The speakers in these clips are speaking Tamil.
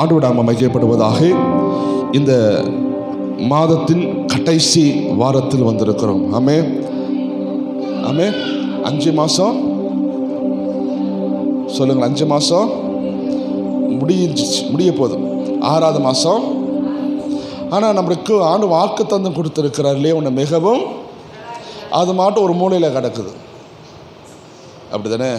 ஆண்டவருடைய நாமம் மகிமைப்படுவதாக. இந்த மாதத்தின் கடைசி வாரத்தில் வந்திருக்கிறோம். ஆமென் ஆமென். 5 மாதம் சொல்லுங்கள், 5 மாதம் முடிய போதும், 6வது மாதம். ஆனால் நம்மளுக்கு ஆண்டு வாக்கு தந்தம் கொடுத்துருக்கிறார் இல்லையா, உன்னை மிகவும், அது மாட்டும் ஒரு மூலையில் கிடக்குது. அப்படி தானே.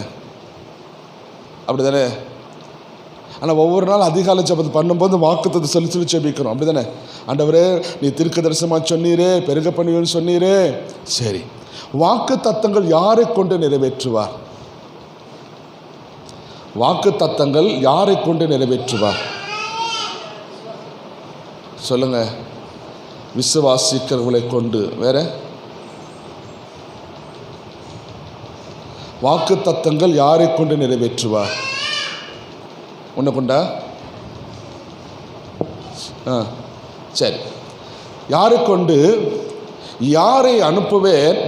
ஆனால் ஒவ்வொரு நாள் அதிகாலை ஜெபம் பண்ணும்போது வாக்குத்தத்தை சொல்லி ஜெபிக்கிறோம். அப்படி தானே. ஆண்டவரே, நீ தீர்க்க தரிசனமாக சொன்னீரே, பெருக பண்ணுவேன்னு சொன்னீரே. சரி, வாக்கு தத்தங்கள் யாரை கொண்டு நிறைவேற்றுவார்? வாக்கு தத்தங்கள் யாரை கொண்டு நிறைவேற்றுவார்? சொல்லுங்க. விசுவாசிக்கிறவர்களை கொண்டு. வேற வாக்கு தத்தங்கள் யாரை கொண்டு நிறைவேற்றுவார்? உன்னை கொண்டா? சரி. யாரை கொண்டு? யாரை அனுப்புவேன்,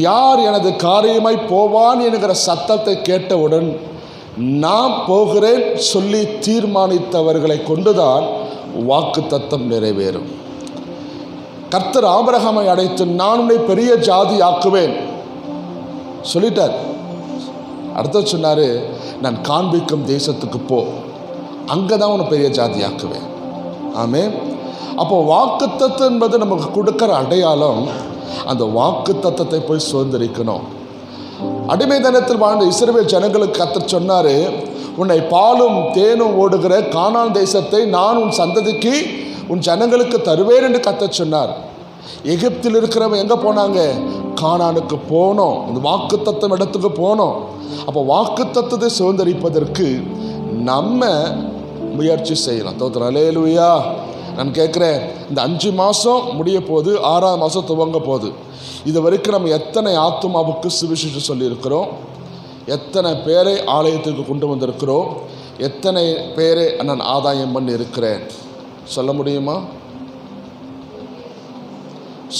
யார் எனது காரியமாய் போவான் என்கிற சத்தத்தை கேட்டவுடன் நான் போகிறேன் சொல்லி தீர்மானித்தவர்களை கொண்டுதான் வாக்கு தத்தம் நிறைவேறும். கர்த்தர் ஆபிரகாமை அழைத்து நான் உன்னை பெரிய ஜாதி ஆக்குவேன் சொல்லிட்டார். அடுத்த சொன்னார், நான் காண்பிக்கும் தேசத்துக்கு போ, அங்கே தான் உன்னை பெரிய ஜாதி ஆக்குவேன். ஆமென். அப்போ வாக்கு தத்தம் என்பது நமக்கு கொடுக்குற அடையாளம். அந்த வாக்கு தத்தத்தை போய் சுதந்திரிக்கணும். அடிமைத்தனத்தில் வாழ்ந்த இஸ்ரவேல் ஜனங்களுக்கு கர்த்தர் சொன்னார், உன்னை பாலும் தேனும் ஓடுகிற கானான் தேசத்தை நான் உன் சந்ததிக்கு, உன் ஜனங்களுக்கு தருவேன் என்று கர்த்தர் சொன்னார். எகிப்தில் இருக்கிறவங்க எங்கே போனாங்க? கானானுக்கு போனோம். இந்த வாக்கு தத்தம் இடத்துக்கு போனோம். அப்போ வாக்கு தத்தத்தை சுதந்திரிப்பதற்கு நம்ம முயற்சி செய்யலாம். தோத்திரம். அல்லேலூயா. நான் கேட்குறேன், இந்த 5 மாதம் முடிய போகுது, 6வது மாதம் துவங்க போகுது. இது வரைக்கும் நம்ம எத்தனை ஆத்துமாவுக்கு சுவிசேஷம் சொல்லியிருக்கிறோம்? எத்தனை பேரை ஆலயத்துக்கு கொண்டு வந்திருக்கிறோம்? எத்தனை பேரை நான் ஆதாயம் பண்ணி இருக்கிறேன்? சொல்ல முடியுமா?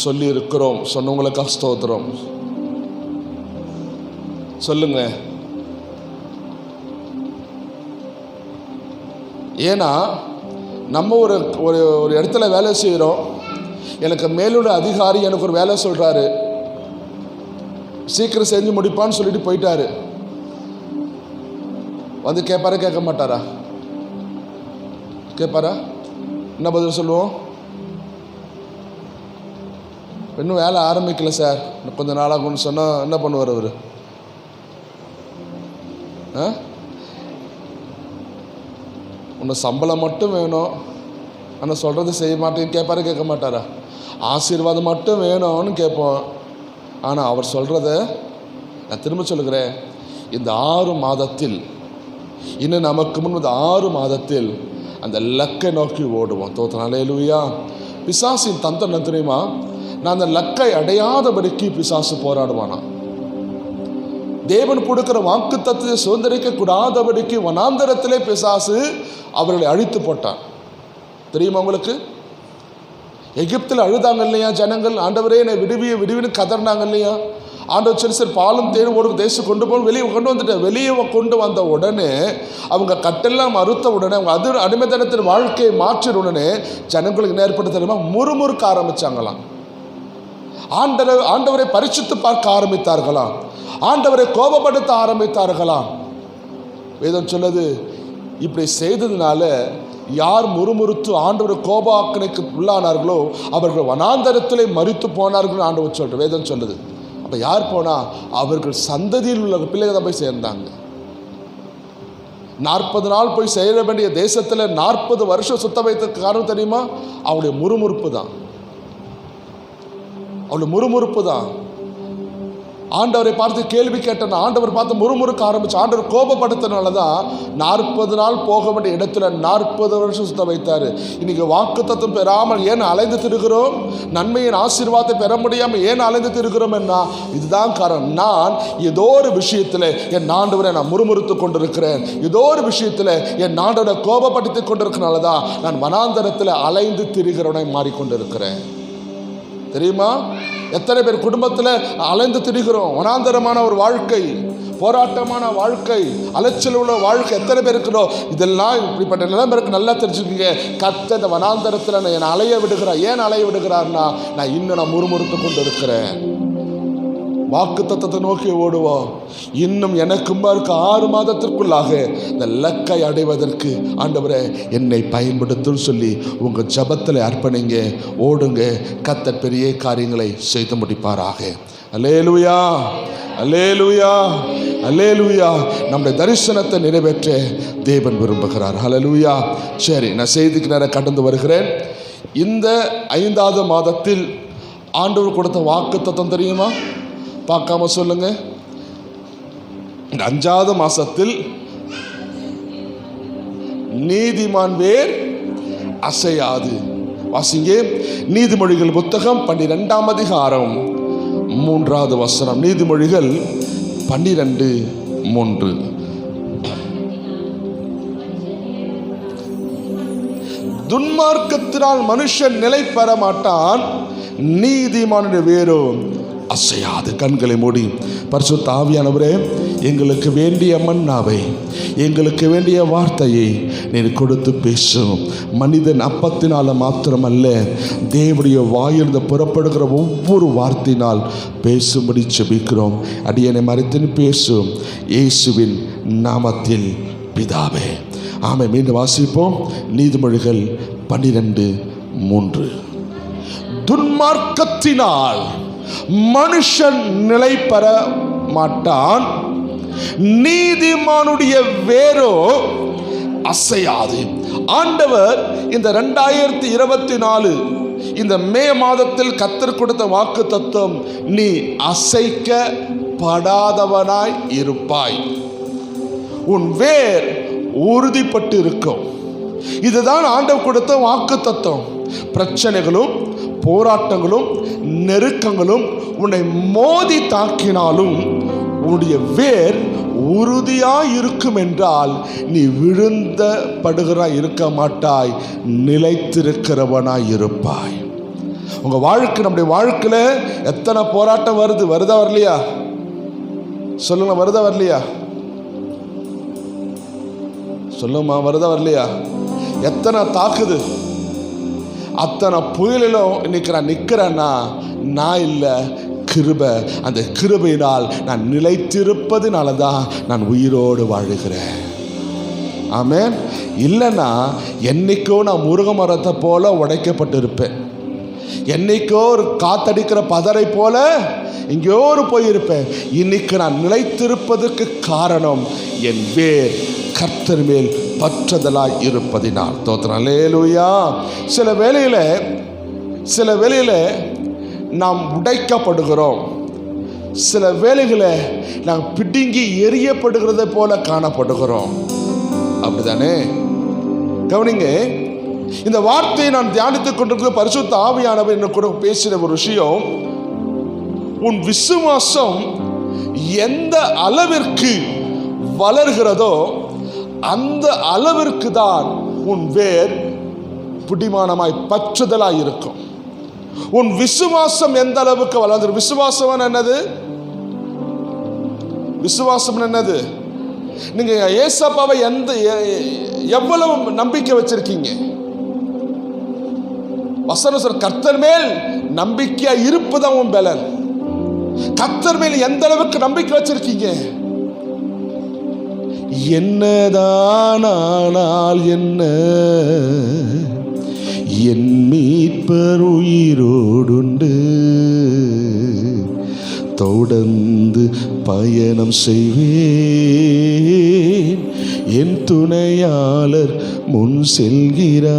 சொல்லி இருக்கிறோம். சொன்னவங்களுக்காக ஸ்தோத்திரம். சொல்லுங்க. ஏன்னா நம்ம ஒரு ஒரு இடத்துல வேலை செய்கிறோம். எனக்கு மேலுள்ள அதிகாரி எனக்கு ஒரு வேலை சொல்கிறாரு, சீக்கிரம் செஞ்சு முடிப்பான்னு சொல்லிட்டு போயிட்டாரு. வந்து கேட்பாரா கேட்க மாட்டாரா? கேட்பாரா? என்ன பதில் சொல்லுவோம்? இன்னும் வேலை ஆரம்பிக்கல சார், கொஞ்சம் நாளாகும்னு சொன்னால் என்ன பண்ணுவார் அவர்? உன்னை சம்பளம் மட்டும் வேணும், ஆனால் சொல்கிறது செய்ய மாட்டேன்னு கேட்பாரு கேட்க மாட்டாரா? ஆசீர்வாதம் மட்டும் வேணும்னு கேட்போம். ஆனால் அவர் சொல்கிறத நான் திரும்ப சொல்லுகிறேன், இந்த 6 மாதத்தில், இன்னும் நமக்கு முன் இந்த 6 மாதத்தில் அந்த லக்கை நோக்கி ஓடுவோம். தோத்திரம். அல்லேலூயா. பிசாசின் தந்திரம் என்ன தெரியுமா? நான் அந்த லக்கை அடையாதபடிக்கு பிசாசு போராடுவானா. தேவன் கொடுக்கிற வாக்கு தத்துவத்தை சுதந்திரிக்க கூடாதபடிக்கு வனாந்தரத்திலே பிசாசு அவர்களை அழித்து போட்டான். தெரியுமா உங்களுக்கு? எகிப்தில் அழுதாங்க இல்லையா ஜனங்கள்? ஆண்டவரே என்னை விடுவின்னு கதறினாங்க இல்லையா? ஆண்டவர் சரி சரி பாலும் தேனும் ஒரு தேசம் கொண்டு போய் வெளியே கொண்டு வந்துட்டேன். வெளியே கொண்டு வந்த உடனே அவங்க கட்டெல்லாம் அறுத்த உடனே, அவங்க அடிமைத்தனத்தின் வாழ்க்கையை மாற்றின உடனே ஜனங்களுக்கு என்ன ஏற்பட்டு தெரியுமா? முறுமுறுக்க ஆரம்பிச்சாங்களாம். ஆண்டவரை பரிசுத்து பார்க்க ஆரம்பித்தார்களாம். ஆண்டவரை கோபப்படுத்த ஆரம்பித்தார்களாம். வேதம் சொல்லுது, இப்படி செய்ததுனால யார் முறுமுறுத்து ஆண்டவரை கோபாக்கனைக்கு உள்ளானார்களோ அவர்கள் வனாந்தரத்திலே மரித்து போனார்கள் ஆண்டவர் சொல்ற வேதம் சொல்லுது. அப்போ யார் போனா? அவர்கள் சந்ததியில் உள்ள பிள்ளைகள் தான் போய் சேர்ந்தாங்க. 40 நாள் போய் சேர வேண்டிய தேசத்தில் 40 வருஷம் சுத்த வைத்ததுக்கு காரணம் தெரியுமா? அவருடைய முறுமுறுப்பு தான். அவளுடைய முறுமுறுப்பு தான். ஆண்டவரை பார்த்து கேள்வி கேட்டேன், ஆண்டவர் பார்த்து முறுமுறுக்க ஆரம்பிச்சு ஆண்டவர் கோபப்படுத்தினால தான் 40 நாள் போக வேண்டிய இடத்துல 40 வருஷம் சுத்த வைத்தார். இன்னைக்கு வாக்கு தத்துவம் பெறாமல் ஏன் அலைந்து திருகிறோம்? நன்மையின் ஆசீர்வாதத்தை பெற முடியாமல் ஏன் அலைந்து திருகிறோம்? என்ன இதுதான் காரணம். நான் ஏதோ ஒரு விஷயத்தில் என் ஆண்டவரை நான் முறுமுறுத்து கொண்டிருக்கிறேன். ஏதோ ஒரு விஷயத்தில் என் ஆண்டவரை கோபப்படுத்தி கொண்டிருக்கிறனால தான் நான் வனாந்தரத்தில் அலைந்து திரிகிறவனை மாறிக்கொண்டிருக்கிறேன். தெரியுமா? எத்தனை பேர் குடும்பத்தில் அலைந்து திரிகிறோம். வனாந்தரமான ஒரு வாழ்க்கை, போராட்டமான வாழ்க்கை, அலைச்சல் உள்ள வாழ்க்கை எத்தனை பேர் இருக்கிறோம்? இதெல்லாம் இப்படிப்பட்ட நிலைமை இருக்கு. நல்லா தெரிஞ்சுக்கோங்க, கர்த்தர் இந்த வனாந்தரத்தில் என்னை அலைய விடுகிறார். ஏன் அலைய விடுகிறார்னா, நான் இன்னும் முறுமுறுத்து கொண்டு இருக்கிறேன். வாக்கு தத்தத்தை நோக்கி ஓடுவோம். இன்னும் எனக்கும் 6 மாதத்திற்குள்ளாக இந்த லக்கை அடைவதற்கு ஆண்டவரே என்னை பயன்படுத்தும் சொல்லி உங்கள் ஜபத்தில் அர்ப்பணிங்க, ஓடுங்க. கர்த்தர் பெரிய காரியங்களை செய்து முடிப்பாராக. அல்லேலூயா, அல்லேலூயா, அல்லேலூயா. நம்முடைய தரிசனத்தை நிறைவேற்ற தேவன் விரும்புகிறார். அல்லேலூயா. சரி, நான் செய்திக்கு நேரம் கடந்து வருகிறேன். இந்த 5வது மாதத்தில் ஆண்டவர் கொடுத்த வாக்கு தத்தம் தெரியுமா? பார்க்காம சொல்லுங்க. இந்த 5வது மாசத்தில் நீதிமான் வேர் அசையாது. வாசிங்க, நீதிமொழிகள் புத்தகம் 12ஆம் அதிகாரம் 3வது வசனம். நீதிமொழிகள் 12:3. துன்மார்க்கத்தினால் மனுஷன் நிலை பெற மாட்டான், நீதிமானுடைய வேரோ அசையாது. கண்களை மூடி பரிசுத்த ஆவியானவரே, எங்களுக்கு வேண்டிய மன்னாவை, எங்களுக்கு வேண்டிய வார்த்தையை நீர் கொடுத்து பேசும். மனிதன் அப்பத்தினால மாத்திரமல்ல, தேவனுடைய வாயிலிருந்து புறப்படுகிற ஒவ்வொரு வார்த்தையினால் பேசும்படி ஜெபிக்கிறோம். அடியனை மறைத்து பேசும் இயேசுவின் நாமத்தில் பிதாவே, ஆமென். மீண்டும் வாசிப்போம். நீதிமொழிகள் 12:3. துன்மார்க்கத்தினால் மனுஷன் நிலை பெற மாட்டான், நீதிமானுடைய வேரோ அசையாது. ஆண்டவர் இந்த 2024 இந்த மே மாதத்தில் கர்த்தர் கொடுத்த வாக்கு தத்துவம், நீ அசைக்கப்படாதவனாய் இருப்பாய், உன் வேர் உறுதிப்பட்டு இருக்கும். இதுதான் ஆண்டவர் கொடுத்த வாக்கு தத்துவம். பிரச்சனைகளும் போராட்டங்களும் நெருக்கங்களும் உன்னை மோதி தாக்கினாலும் உன்னுடைய வேர் உறுதியாய் இருக்கும் என்றால் நீ விழுந்த படுகிறாய் இருக்க மாட்டாய், நிலைத்திருக்கிறவனாய் இருப்பாய். உங்கள் வாழ்க்கை, நம்முடைய வாழ்க்கையில் எத்தனை போராட்டம் வருதா வரலையா? சொல்லுங்க, வருதா வரலையா? சொல்லுமா, வருதா வரலையா? எத்தனை தாக்குது, அத்தனை புயலிலும் இன்னைக்கு நான் நிற்கிறேன்னா நான் இல்லை, கிருபை. அந்த கிருபையினால் நான் நிலைத்திருப்பதுனால தான் நான் உயிரோடு வாழுகிறேன். ஆமென். இல்லைன்னா என்னைக்கோ நான் முருக மரத்தை போல உடைக்கப்பட்டு இருப்பேன், என்னைக்கோ ஒரு காத்தடிக்கிற பதரை போல எங்கேயோ போயிருப்பேன். இன்னைக்கு நான் நிலைத்திருப்பதற்கு காரணம் என் வேர் கர்த்தர் மேல் பற்றுதலாய் இருப்பதினால். தோத்திரம். அல்லேலூயா. சில வேளையில் நாம் உடைக்கப்படுகிறோம், சில வேளைகளில் நாம் பிடுங்கி எரியப்படுகிறதை போல காணப்படுகிறோம். அப்படிதானே? கவனிங்க, இந்த வார்த்தையை நான் தியானித்துக் கொண்டிருக்கிற பரிசுத்த ஆவியானவர் என்ன கூட பேசின ஒரு விஷயம், உன் விசுவாசம் எந்த அளவிற்கு வளர்கிறதோ அந்த அளவிற்கு தான் உன் வேர் பிடிமானமாய் பற்றுதலாய் இருக்கும். உன் விசுவாசம் எந்த அளவுக்கு வளர்ந்து, விசுவாசம் என்னது? விசுவாசம் என்னது? நீங்க ஏசப்பாவை எவ்வளவு நம்பிக்கை வச்சிருக்கீங்க? வசனம் சொல்ற கர்த்தர் மேல் நம்பிக்கையா இருப்பதான் உன் பலன். கர்த்தர் மேல் எந்த அளவுக்கு நம்பிக்கை வச்சிருக்கீங்க? என்னதானால் என்ன, என் மீட்பர் உயிரோடுண்டு, தொடர்ந்து பயணம் செய்வேன், என் துணையாளர் முன் செல்கிறார்,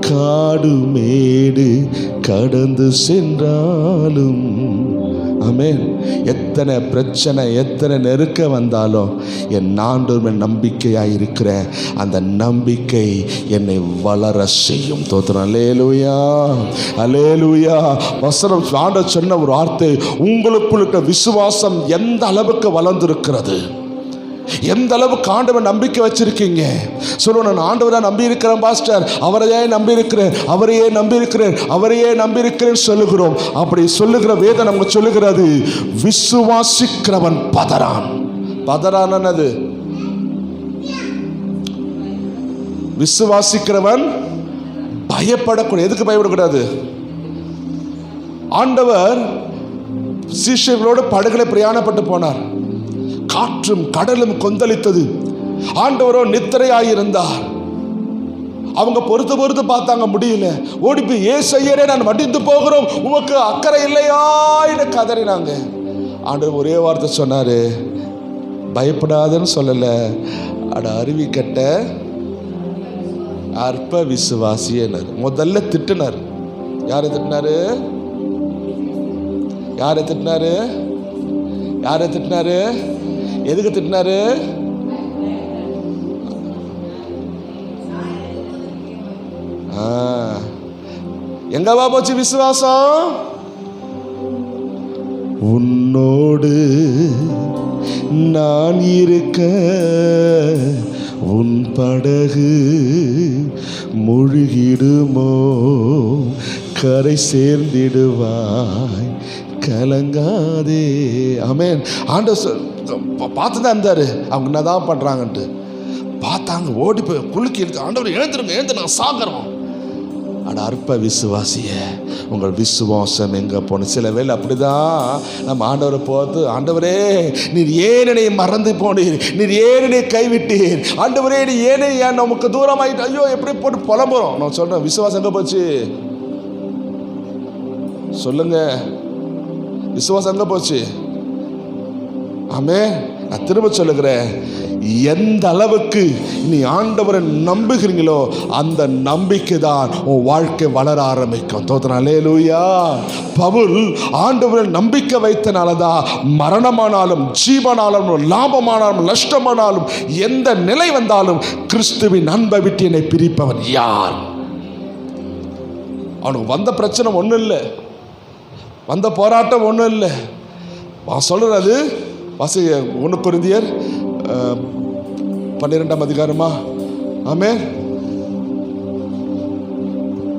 காடு மேடு கடந்து சென்றாலும். ஆமென். எத்தனை பிரச்சனை, எத்தனை நெருக்க வந்தாலும் என் ஆண்டவர் நம்பிக்கையாக இருக்கிற அந்த நம்பிக்கை என்னை வளர செய்யும். தோத்திரம். அல்லேலூயா, அல்லேலூயா. வசனம் ஆண்டவர் சொன்ன ஒரு வார்த்தை, உங்களுக்குள்ள விசுவாசம் எந்த அளவுக்கு வளர்ந்திருக்கிறது, எந்த அளவுக்கு ஆண்டவர் நம்பிக்கை வச்சிருக்கீங்க? சொல்லுவோம், நான் ஆண்டவரை நம்பி இருக்கிறேன் பாஸ்டர், அவரையே நம்பி இருக்கிறேன், அவரையே நம்பி இருக்கிறேன், அவரையே நம்பி இருக்கிறேன் சொல்லுகிறோம். அப்படி சொல்லுகிற வேதம் நமக்கு சொல்லுகிறது, விசுவாசிக்கிறவன் பதறான். பதறான் அது விசுவாசிக்கிறவன் பயப்படக்கூடாது. எதுக்கு பயப்படக்கூடாது? ஆண்டவர் சீஷர்களோடு படகுல பிரயாணப்பட்டு போனார். காற்றும் கடலும் கொந்தளித்தது. ஆண்டவரோ நித்திரையாயிருந்தார். அவங்க பொறுத்து பார்த்தாங்க, முடியல. ஓடி போய், ஏசையரே நான் மடிந்து போகிறோம், உமக்கு அக்கறை இல்லையா என்று கதறினாங்க. ஆண்டவர் ஒரே வார்த்தை சொன்னாரு, பயப்படாதன்னு சொல்லல, அட அருவி கட்ட அற்ப விசுவாசியனர். முதல்ல திட்டினார். யாரை திட்டினாரு? யாரை திட்டினாரு? யாரை திட்டினாரு? எதுக்கு திட்டினாரு? எங்கவா போச்சு விசுவாசம்? உன்னோடு நான் இருக்க உன் படகு முழுகிடுமோ, கரை சேர்ந்திடுவாய், கலங்காதே. ஆமென். ஆண்டவர் பார்த்து தான் இருந்தாரு அவங்க என்னதான் பண்றாங்கன்ட்டு. பார்த்தாங்க, ஓடி போய் குலுக்கி இருக்கு, ஆண்டவர் எழுந்துருங்க, எழுந்து நான் சாகிறோம். அட அற்ப விசுவாசிய, உங்கள் விசுவாசம் எங்கே போன? சில வேளை அப்படிதான் நம்ம ஆண்டவரை பார்த்து, ஆண்டவரே நீர் ஏன் என்னை மறந்து போனீர், நீர் ஏன் என்னை கைவிட்டீர், ஆண்டவரே நீ ஏனே ஏன் நமக்கு தூரமாயிட்டு, ஐயோ எப்படி போட்டு புலம்புறோம். நான் சொல்றேன், விசுவாசம் எங்கே போச்சு சொல்லுங்க? விசுவாசம் எங்கே போச்சு? ஆமே. நான் திரும்ப சொல்லுகிறேன், எந்த அளவுக்கு நீ ஆண்டவரை நம்புகிறீங்களோ அந்த நம்பிக்கை தான் உன் வாழ்க்கை வளர ஆரம்பிக்கும். தோத்திரம். அல்லேலூயா. பவுல் ஆண்டவரை நம்பிக்கை வைத்தனாலதான் மரணமானாலும் ஜீவனாலும் லாபமானாலும் நஷ்டமானாலும் எந்த நிலை வந்தாலும் கிறிஸ்துவின் அன்பை விட்டு என்னை பிரிப்பவன் யார்? அவனுக்கு வந்த பிரச்சனை ஒன்றும் இல்லை, வந்த போராட்டம் ஒன்றும் இல்லை. சொல்றது வாசி 1 கொரிந்தியர் 12ஆம் அதிகாரமா? ஆமே.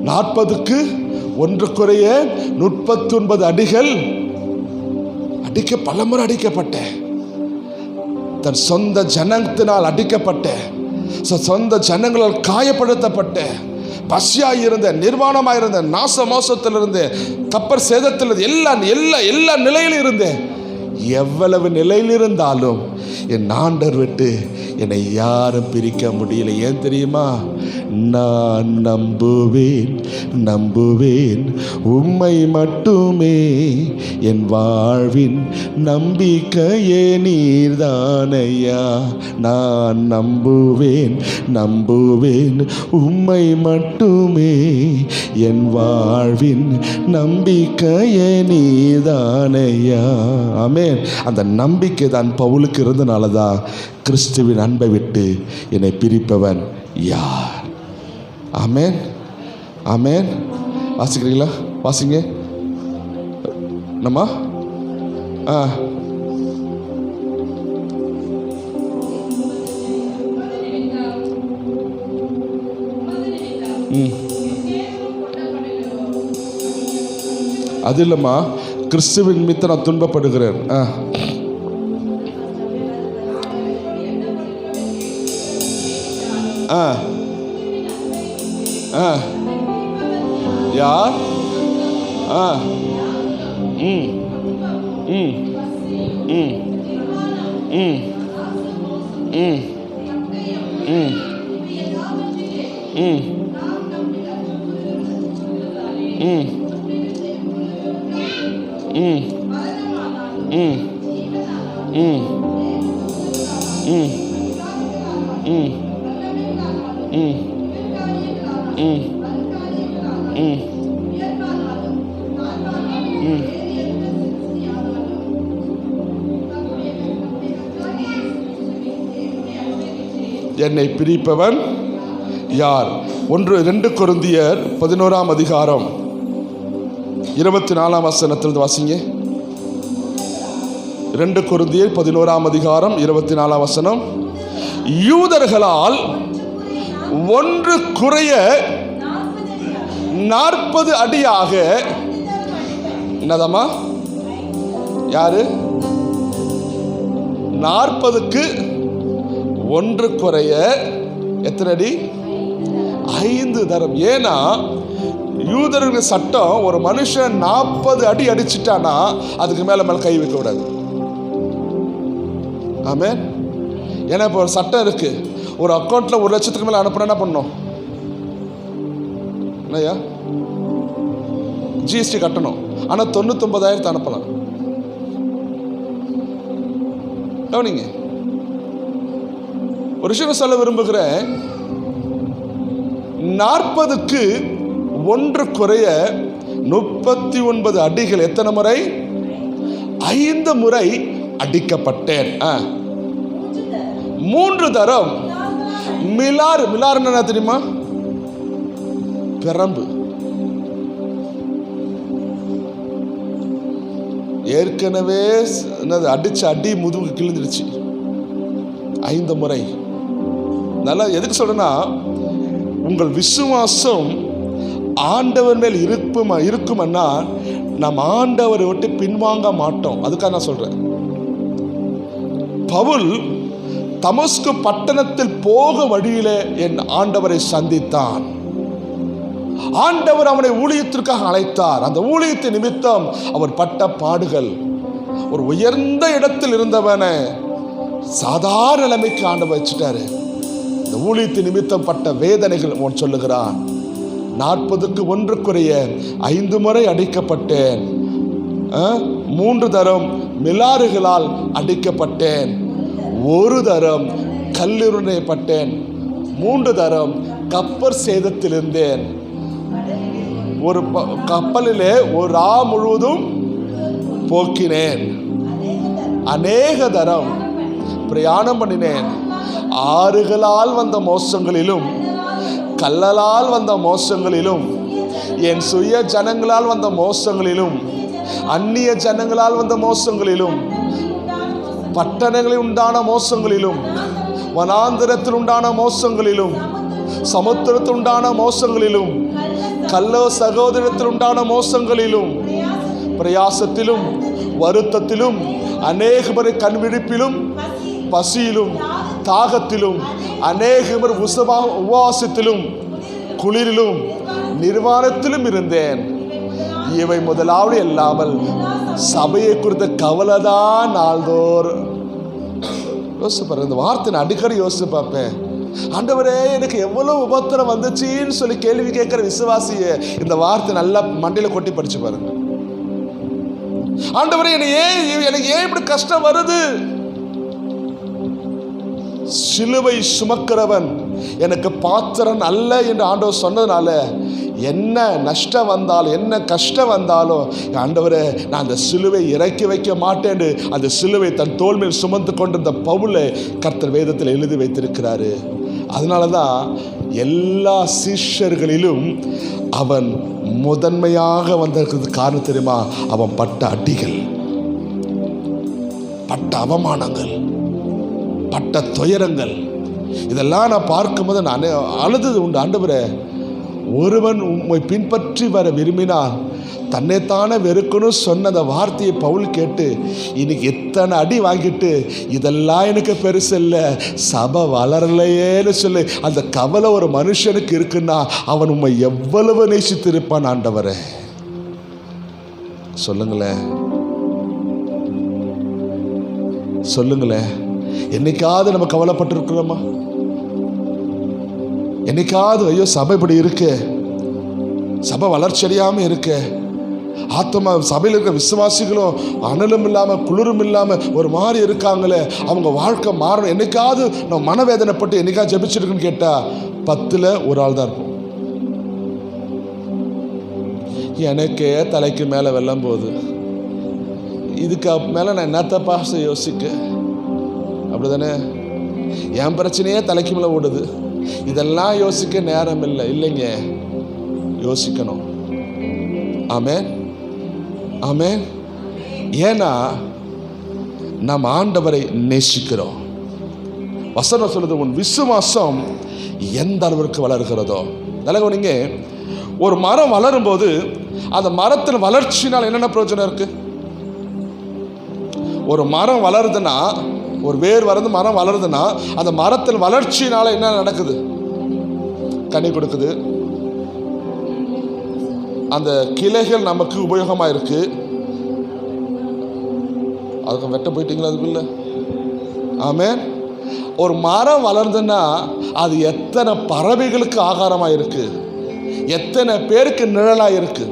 40க்கு 1 குறைய 39 அடிகள் பலமுறை அடிக்கப்பட்ட, தன் சொந்த ஜனத்தினால் அடிக்கப்பட்ட, சொந்த ஜனங்களால் காயப்படுத்தப்பட்ட, பசியாயிருந்த, நிர்வாணமாயிருந்த, நாச மோசத்திலிருந்து, கப்பர் சேதத்திலிருந்து, எல்லா நிலையிலும் இருந்தேன். எவ்வளவு நிலையில் இருந்தாலும் என் ஆண்டவர் விட்டு என்னை யாரும் பிரிக்க முடியல. ஏன் தெரியுமா? நான் நம்புவேன் உம்மை மட்டுமே, என் வாழ்வின் நம்பிக்கையே நீர்தானையா. நான் நம்புவேன் உம்மை மட்டுமே, என் வாழ்வின் நம்பிக்கையே நீர்தானையா. ஆமென். அந்த நம்பிக்கை தான் பவுலுக்கு இருந்தனாலதான் கிறிஸ்துவின் அன்பை விட்டு என்னை பிரிப்பவன் யார்? ஆமென். ஆமென். வாசிக்கிறீங்களா? வாசிங்க. நம்ம அது இல்லம்மா, கிறிஸ்துவின் நிமித்தம் நான் துன்பப்படுகிறேன். யார்? என்னை பிரிப்பவன் யார்? 2 கொரிந்தியர் 11ஆம் அதிகாரம் 24ஆம் வசனத்திலிருந்து வாசிங்க. 2 கொரிந்தியர் 11:24 யூதர்களால் ஒன்று குறைய 40 அடியாக என்னதாமா? யாரு 40க்கு ஒன்று குறைய எத்தனை அடி? 5 தரம். ஏன்னா யூதர்கள் சட்டம், ஒரு மனுஷன் 40 அடி அடிச்சிட்டானா அதுக்கு மேல கை வைக்க கூடாது. ஆமே. ஏன்னா இப்போ ஒரு சட்டம் இருக்கு, ஒரு அக்கௌண்ட்ல 1 லட்சத்துக்கு மேல அனுப்புனா என்ன பண்ணணும்? என்னையா? ஜிஎஸ்டி கட்டணும். ஆனா 99,000 அனுப்பலாம். கவனிங்க, ஒரு விஷயம் சொல்ல விரும்புகிறேன். 40க்கு ஒன்று குறைய 39 அடிகள். எத்தனை முறை? 5 முறை அடிக்கப்பட்டேன். 3 தரம். மிலார். மிலார் என்ன தெரியுமா? பிரம்பு. ஏற்கனவே அடிச்ச அடி முதுகு கிழிஞ்சிருச்சு. 5 முறை. நல்லா எதுக்கு சொல்றேன்னா, உங்கள் விசுவாசம் ஆண்டவர் மேல் இருக்கும்னா நாம் ஆண்டவரை விட்டு பின்வாங்க மாட்டோம். அதுக்காக நான் சொல்றேன். பவுல் தமஸ்கு பட்டணத்தில் போக வழியிலே என் ஆண்டவரை சந்தித்தான். ஆண்டவர் அவனை ஊழியத்திற்காக அழைத்தார். அந்த ஊழியத்தின் நிமித்தம் அவர் பட்ட பாடுகள், ஒரு உயர்ந்த இடத்தில் இருந்தவனை சாதாரண நிலைமைக்கு ஆண்டவர் வச்சுட்டாரு. இந்த ஊழியத்தின் நிமித்தம் பட்ட வேதனைகள் அவன் சொல்லுகிறான். 40க்கு ஒன்று குறைய 5 முறை அடிக்கப்பட்டேன். 3 தரம் மிலாறுகளால் அடிக்கப்பட்டேன். 1 தரம் கல்லுருணைப்பட்டேன். 3 தரம் கப்பர் சேதத்தில் இருந்தேன். ஒரு கப்பலிலே ஒரு ரா முழுவதும் போக்கினேன். அநேக தரம் பிரயாணம் பண்ணினேன். ஆறுகளால் வந்த மோசங்களிலும் கல்லலால் வந்த மோசங்களிலும் என் சுய ஜனங்களால் வந்த மோசங்களிலும் அந்நிய ஜனங்களால் வந்த மோசங்களிலும் பட்டணங்களில் உண்டான மோசங்களிலும் வனாந்திரத்தில் உண்டான மோசங்களிலும் சமுத்திரத்தில் உண்டான மோசங்களிலும் கல்லோ சகோதரத்தில் உண்டான மோசங்களிலும் பிரயாசத்திலும் வருத்தத்திலும் அநேகமரை கண்விழிப்பிலும் பசியிலும் தாகத்திலும் அநேகமர் உபவாசத்திலும் குளிரிலும் நிர்வாணத்திலும் இருந்தேன். இவை முதலாவது இல்லாமல் சபையை குறித்த கவலைதான் நாள்தோறும். யோசிச்சு பாருங்க, இந்த வார்த்தை நான் அடிக்கடி யோசிச்சு பார்ப்பேன். ஆண்டவரே, எனக்கு எவ்வளவு உபத்திரம் வந்துச்சின்னு சொல்லி கேள்வி கேட்கிற விசுவாசிய இந்த வார்த்தை நல்லா மண்டையில கொட்டி படிச்சு பாருங்க. ஆண்டவரே, எனக்கு ஏன் இப்படி கஷ்டம் வருது? சிலுவை சுமக்கிறவன் எனக்கு பாத்திரன் அல்ல என்று ஆண்டவர் சொன்னதுனால என்ன நஷ்டம் வந்தாலும் என்ன கஷ்டம் வந்தாலும், ஆண்டவரே நான் அந்த சிலுவை இறக்கி வைக்க மாட்டேன். அந்த சிலுவை தன் தோள் மேல் சுமந்து கொண்டிருந்த பவுலை கர்த்தர் வேதத்தில் எழுதி வைத்திருக்கிறாரு. அதனால தான் எல்லா சீஷர்களிலும் அவன் முதன்மையாக வந்திருக்கிறது. காரணம் தெரியுமா? அவன் பட்ட அடிகள், பட்ட அவமானங்கள், பட்ட துயரங்கள், இதெல்லாம் நான் பார்க்கும்போது நான் அழுதது உண்டு. ஆண்டவரே, ஒருவன் உம்மை பின்பற்றி வர விரும்பினால் தன்னைத்தானே வெறுக்கணும் சொன்ன அந்த வார்த்தையை பவுல் கேட்டு இன்னைக்கு எத்தனை அடி வாங்கிட்டு இதெல்லாம் எனக்கு பெருசு இல்லை, சபை வளரலையேன்னு சொல்லி அந்த கவலை ஒரு மனுஷனுக்கு இருக்குன்னா அவன் உம்மை எவ்வளவு நேசித்திருப்பான். ஆண்டவரே சொல்லுங்களேன், சொல்லுங்களேன். என்னைக்காவது நம்ம கவலைப்பட்டிருக்கிறோமா? என்னைக்காவது ஐயோ சபை இப்படி இருக்கு, சபை வளர்ச்சி அடையாமல் இருக்கு, ஆத்மா சபையில் இருக்கிற விசுவாசிகளும் அனலும் இல்லாமல் குளிரும் இல்லாமல் ஒரு மாதிரி இருக்காங்களே, அவங்க வாழ்க்கை மாறணும், என்னைக்காவது நம்ம மனவேதனைப்பட்டு என்னைக்காவது ஜெபிச்சிருக்குன்னு கேட்டால் 10ல் ஒரு ஆள் தான் இருப்போம். எனக்கே தலைக்கு மேலே வெல்லம் போகுது, இதுக்கு மேலே நான் என்னத்த பாச யோசிக்க, அப்படி தானே? என் பிரச்சனையே தலைக்கு மேலே ஓடுது, இதெல்லாம் யோசிக்க நேரம் இல்லை. இல்லைங்க, யோசிக்கணும். ஆமென், ஆமென். ஏன்னா நாம் ஆண்டவரை நேசிக்கிறோம். வசனம் சொல்லுது, உன் விசுவாசம் எந்த அளவிற்கு வளர்கிறதோ. நல்ல நீங்க ஒரு மரம் வளரும் போது அந்த மரத்தின் வளர்ச்சினால் என்னென்ன பிரயோஜனம் இருக்கு? ஒரு மரம் வளருதுன்னா, ஒரு வேர் வளர்ந்து மரம் வளருதுன்னா, அந்த மரத்தின் வளர்ச்சினால என்ன நடக்குது? கனி கொடுக்குது. அந்த கிளைகள் நமக்கு உபயோகமாக இருக்கு. அதுக்கு வெட்ட போயிட்டீங்களா? அதுக்குள்ள ஆமென். ஒரு மரம் வளர்ந்துன்னா அது எத்தனை பறவைகளுக்கு ஆகாரமாக இருக்கு, எத்தனை பேருக்கு நிழலாக இருக்கு.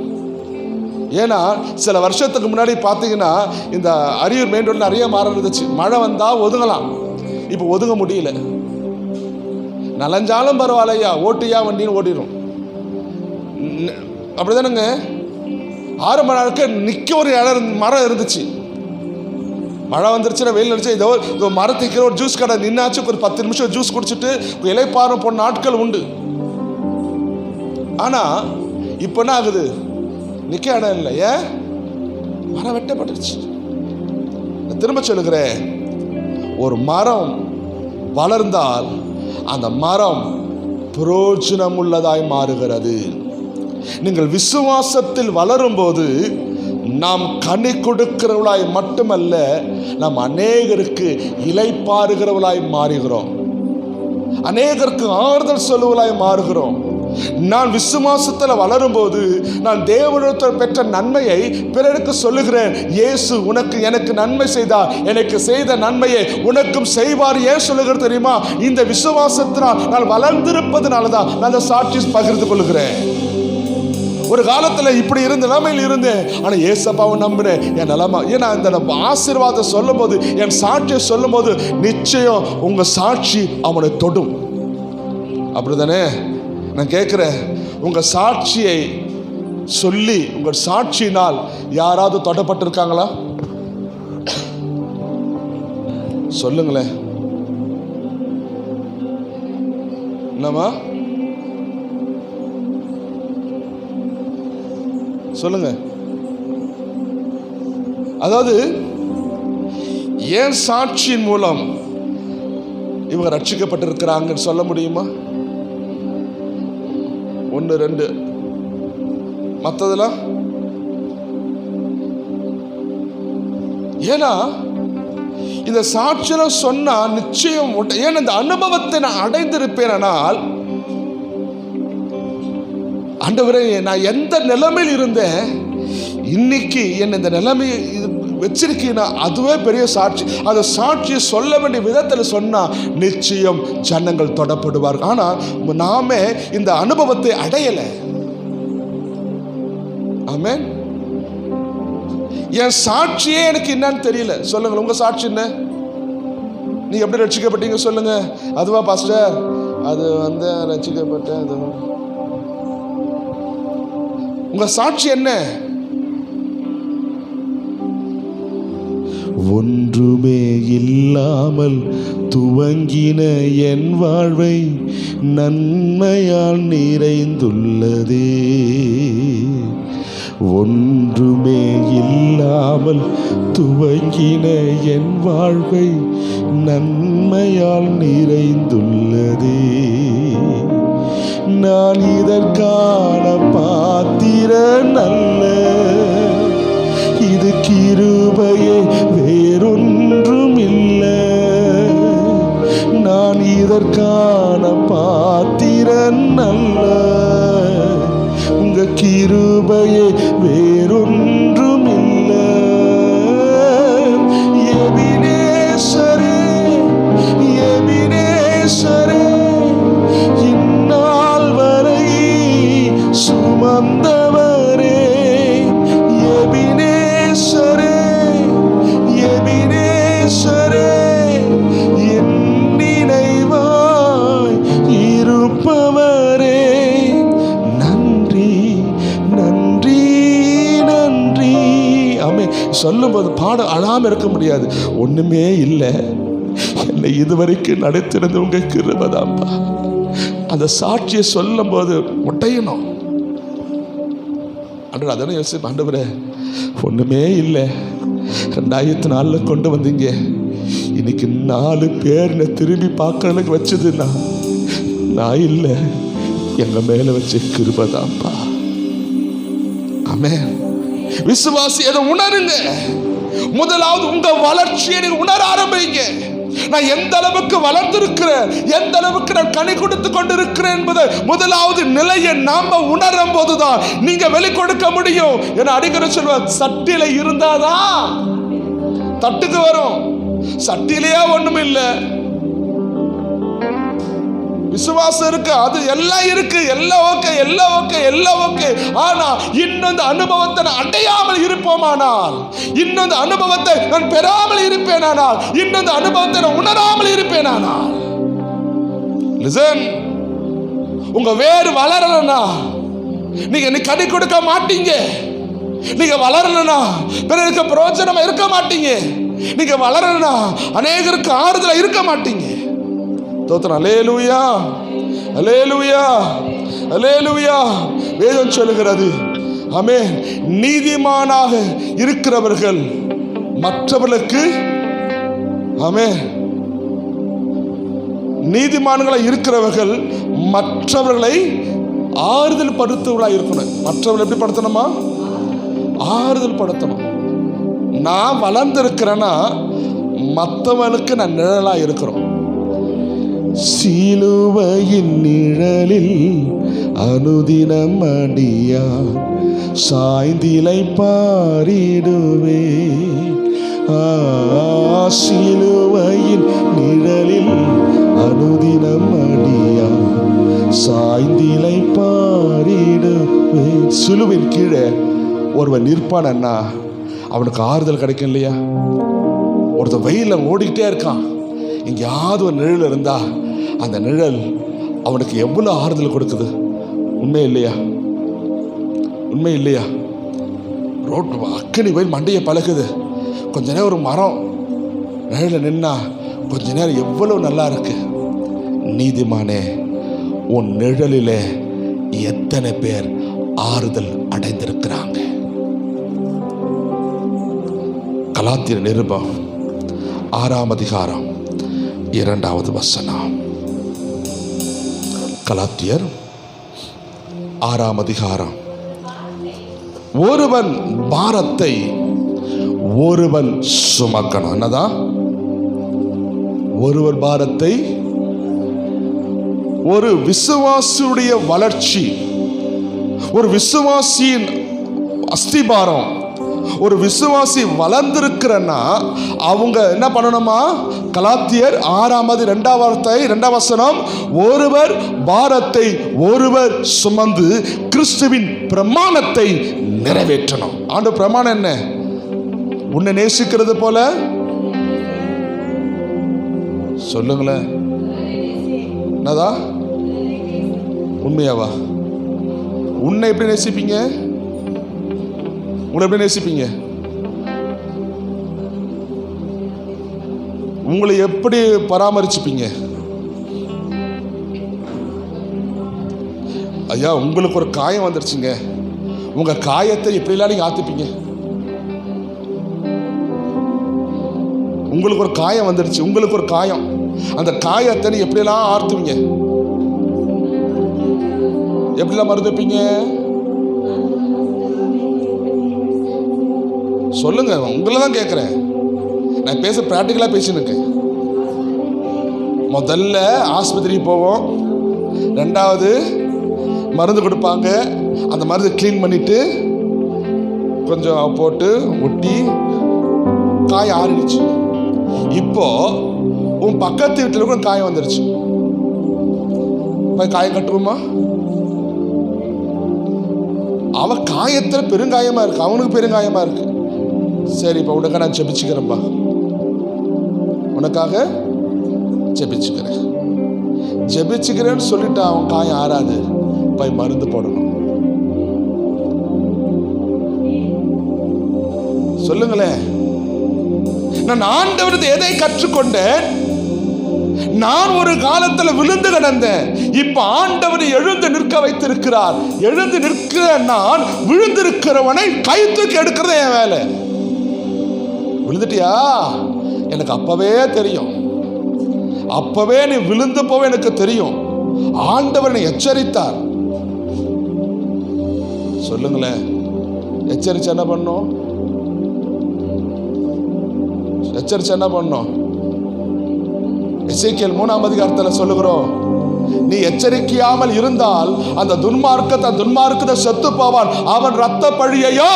ஏன்னா சில வருஷத்துக்கு முன்னாடி பார்த்தீங்கன்னா இந்த அரியூர் மெயின் ரோட்டில் நிறைய மரம் இருந்துச்சு. மழை வந்தால் ஒதுங்கலாம், இப்போ ஒதுங்க முடியல. நலஞ்சாலும் பரவாயில்லையா, ஓட்டியா வண்டின்னு ஓடிடும். அப்படிதானுங்க. ஆரம்ப நாளுக்கு நிற்க ஒரு மரம் இருந்துச்சு. மழை வந்துருச்சுன்னா, வெயில் அடிச்சு ஏதோ மரத்துக்கு ஒரு ஜூஸ் கடை நின்னாச்சு, ஒரு 10 நிமிஷம் ஜூஸ் குடிச்சிட்டு இலைப்பாரம் போன நாட்கள் உண்டு. ஆனால் இப்போ என்ன ஆகுது? நிற்க இடம் இல்லை. ஏன்? மரம் வெட்டப்பட்டுருச்சு. திரும்ப சொல்லுகிறேன், ஒரு மரம் வளர்ந்தால் அந்த மரம் பிரயோஜனம் உள்ளதாய் மாறுகிறது. நீங்கள் விசுவாசத்தில் வளரும் போது நாம் கனி கொடுக்கிறவளாய் மட்டுமல்ல, நாம் அநேகருக்கு இலைப்பாறுகிறவளாய் மாறுகிறோம், அநேகருக்கு ஆறுதல் சொல்லுவளாய் மாறுகிறோம். நான் விசுவாசத்தில் வளரும்போது நான் தேவனிடத்தில் பெற்ற நன்மையை பிறருக்கு சொல்லுகிறேன். இயேசு உனக்கு எனக்கு நன்மை செய்தார், எனக்கு செய்த நன்மையை உனக்கும் செய்வார். ஏன் சொல்லுகிறது தெரியுமா? இந்த விசுவாசத்தினால் நான் வளர்ந்திருப்பதனால தான் நான் அந்த சாட்சி பகிர்ந்து கொள்கிறேன். ஒரு காலத்தில் இப்படி இருந்த நிலைமையில் இருந்தேன், ஆனால் ஏசப்பாவை நம்பினேன். என் நிலைமை ஏன்னா இந்த ஆசீர்வாதம் சொல்லும் போது, என் சாட்சியை சொல்லும் போது நிச்சயம் உங்கள் சாட்சி அவனை தொடும். அப்படிதானே? நான் கேட்குறேன், உங்கள் சாட்சியை சொல்லி உங்கள் சாட்சியினால் யாராவது தொடப்பட்டிருக்காங்களா? சொல்லுங்களேன். என்னம்மா சொல்லுங்க. அதாவது ஏன் சாட்சியின் மூலம் இவங்க ரட்சிக்கப்பட்டிருக்கிறாங்கன்னு சொல்ல முடியுமா? 1 2 மற்றதெல்லாம் ஏன்னா இந்த சாட்சியில சொன்னா நிச்சயம். ஏன்னா இந்த அனுபவத்தை நான் அடைந்திருப்பேனால், ஆண்டவரே நான் எந்த நிலைமையில் இருந்தேன், இன்னைக்கு என்ன இந்த நிலைமையை வச்சிருக்கீங்கன்னா அதுவே பெரிய சாட்சி. அந்த சாட்சியை சொல்ல வேண்டிய விதத்தில் சொன்னால் நிச்சயம் ஜனங்கள் தொடப்படுவார்கள். ஆனால் நாமே இந்த அனுபவத்தை அடையலை. ஆமென். என் சாட்சியே எனக்கு என்னன்னு தெரியல. சொல்லுங்க, உங்க சாட்சி என்ன? நீங்க எப்படி ரட்சிக்கப்பட்டீங்க சொல்லுங்க. அதுவா பாஸ்டர், அது ரட்சிக்கப்பட்ட உங்க சாட்சி என்ன? ஒன்றுமே இல்லாமல் துவங்கின என் வாழ்வை நன்மையால் நிறைந்துள்ளதே. ஒன்றுமே இல்லாமல் துவங்கின என் வாழ்வை நன்மையால் நிறைந்துள்ளதே. நான் இதற்கான பாத்திரன் அல்ல, இது கிருபையே வேறொன்றும் இல்லை. நான் இதற்கான பாத்திரன் அல்ல, உங்க கிருபையே வேறொன்றும் இல்லை. எபினேசரே, எபினேசரே, இந்நாள் வரை சுமந்தவரே. எபினேசரே, எபினேசரே, என் நினைவாய் இருப்பவரே. நன்றி நன்றி நன்றி. ஆமே. சொல்லும்போது பாட அழாம இருக்க முடியாது. ஒண்ணுமே இல்லை, என்னை இதுவரைக்கும் நடத்தினது உங்க கிருபைதான்ப்பா. அந்த சாட்சியை சொல்லும் போது உடையணும். ஆண்டவரே, அதானே யோசிப்பேன். ஆண்டவரே, ஒண்ணுமே இல்லை, 2004 கொண்டு வந்தீங்க. இன்னைக்கு 4 பேர் திரும்பி பார்க்கறதுக்கு வச்சதுன்னா நான் இல்லை, எங்க மேல வச்ச கிருபைதான்ப்பா. ஆமென். விசுவாசி அதை உணருங்க. முதலாவது உங்க வளர்ச்சியை நீங்க உணர ஆரம்பிங்க. நான் எந்த அளவுக்கு வளர்ந்திருக்கிறேன், எந்த அளவுக்கு நான் கனி கொடுத்து கொண்டிருக்கிறேன் என்பதை முதலாவது நிலையை நாம உணரும் போதுதான் நீங்க வெளிக்கொடுக்க முடியும். என அடிக்கடி சொல்வேன், சட்டியில இருந்தாதான் தட்டுக்கு வரும். சட்டியிலேயே ஒண்ணும் இல்லை. விசுவாசம் இருக்கு, அது எல்லாம் இருக்கு, எல்லாம் ஓகே, எல்லாம் ஓகே, எல்லாம் ஓகே. ஆனா இன்னொரு அனுபவத்தை நான் அடையாமல் இருப்போமானால், இன்னொரு அனுபவத்தை நான் பெறாமல் இருப்பேனானால், இன்னொரு அனுபவத்தை நான் உணராமல் இருப்பேனானால், லிசன், உங்க வேறு வளரலனா நீங்க கனி கொடுக்க மாட்டீங்க. நீங்க வளரலனா பிறருக்கு பிரயோஜனமா இருக்க மாட்டீங்க. நீங்க வளரலனா அநேகருக்கு ஆறுதலா இருக்க மாட்டீங்க. தோத்திரம். அல்லேலூயா, அல்லேலூயா, அல்லேலூயா. வேதம் சொல்லுகிறது, ஆமென், நீதிமானாக இருக்கிறவர்கள் மற்றவர்களுக்கு, ஆமென், நீதிமான்களாக இருக்கிறவர்கள் மற்றவர்களை ஆறுதல் படுத்துவர்களாக இருக்கணும். மற்றவர்கள் எப்படி படுத்தணுமா? ஆறுதல் படுத்தணும். நான் வளர்ந்திருக்கிறேன்னா மற்றவனுக்கு நான் நிழலாக இருக்கிறோம். சிலுவையின் நிழலில் அனுதினம் அடியார் சாய்ந்திலை பாரிடுவே. சிலுவையின் நிழலில் அனுதினம் அடியார் சாய்ந்திலை பாரிடுவே. சிலுவின் கீழே ஒருவன் நிற்பானா அவனுக்கு ஆறுதல் கிடைக்கும் இல்லையா? ஒருத்தன் வெயிலில் ஓடிக்கிட்டே இருக்கான், எங்கேயாவது ஒரு நிழல் இருந்தா அந்த நிழல் அவனுக்கு எவ்வளோ ஆறுதல் கொடுக்குது. உண்மை இல்லையா? உண்மை இல்லையா? ரோட்டு அக்கனி வெயில் மண்டையை பழகுது, கொஞ்ச நேரம் ஒரு மரம் நிழல நின்னா கொஞ்ச நேரம் எவ்வளவு நல்லா இருக்கு. நீதிமானே, உன் நிழலிலே எத்தனை பேர் ஆறுதல் அடைந்திருக்கிறாங்க. கலாத்தியர் நிருபம் 6ஆம் அதிகாரம் 2வது வசனம். கலாத்தியர் 6ஆம் அதிகாரம். ஒருவன் பாரத்தை ஒருவன் சுமக்கணும். என்னதான்? ஒருவர் பாரத்தை, ஒரு விசுவாசியுடைய வளர்ச்சி, ஒரு விசுவாசியின் அஸ்திபாரம், ஒரு விசுவாசி வளர்ந்திருக்கிறன்னா அவங்க என்ன பண்ணணுமா? கலாத்தியர் 6:2 வசனம், ஒருவர் பாரத்தை ஒருவர் சுமந்து கிறிஸ்துவின் பிரமாணத்தை நிறைவேற்றணும். ஆண்டவர் பிரமாணம் என்ன? உன்னை நேசிக்கிறது போல சொல்லுங்களேன். என்னதா? உண்மையாவா? உன்னை எப்படி நேசிப்பீங்க? உங்களை எப்படி நேசிப்பீங்க? உங்களை எப்படி பராமரிச்சுப்பீங்க? ஐயா, உங்களுக்கு ஒரு காயம் வந்துருச்சுங்க, உங்க காயத்தை எப்படிலாம் நீங்க ஆத்துப்பீங்க? உங்களுக்கு ஒரு காயம் வந்துருச்சு, உங்களுக்கு ஒரு காயம், அந்த காயத்தை நீ எப்படிலாம் ஆர்த்துவீங்க? எப்படிலாம் மருந்துப்பீங்க? சொல்லுங்க, உங்களை தான் கேட்குறேன். நான் பேச ப்ராக்டிக்கலாக பேசினுக்கு. முதல்ல ஆஸ்பத்திரிக்கு போவோம், 2வது மருந்து கொடுப்பாங்க, அந்த மருந்து க்ளீன் பண்ணிட்டு கொஞ்சம் போட்டு ஒட்டி காயம் ஆறிடுச்சு. இப்போ உன் பக்கத்து வீட்டில் கூட காயம் வந்துருச்சு, போய் காயம் கட்டுவோமா? அவன் காயத்தில் பெருங்காயமா இருக்கு, அவனுக்கு பெருங்காயமா இருக்கு. சரி, இப்போ உனக்காக நான் ஜெபிச்சுக்கிறேன்பா, உனக்காக ஜெபிச்சுக்கிறேன். ஜெபிச்சுக்கிறேன்னு சொல்லிட்டு அவன் காயம் ஆறாது, போய் மருந்து போடணும். சொல்லுங்களேன். நான் ஆண்டவரது எதை கற்றுக்கொண்டேன்? நான் ஒரு காலத்துல விழுந்து கிடந்தேன், இப்ப ஆண்டவர் எழுந்து நிற்க வைத்திருக்கிறார். எழுந்து நிற்கிற நான் விழுந்திருக்கிறவனை கை தூக்கி எடுக்கிறது என் வேலை. விழுந்துட்டியா? எனக்கு அப்பவே தெரியும், அப்பவே நீ விழுந்து போவே எனக்கு தெரியும். ஆண்டவர் எச்சரித்தார். சொல்லுங்களேன், எச்சரிச்சு என்ன பண்ணும்? எச்சரிச்சு என்ன பண்ணும்? எசேக்கியேல் 3ஆம் அதிகாரத்தில் சொல்லுகிறோம், நீ எச்சரிக்கையாமல் இருந்தால் அந்த துன்மார்க்கத்தை செத்து போவான், அவன் ரத்த பழியையோ.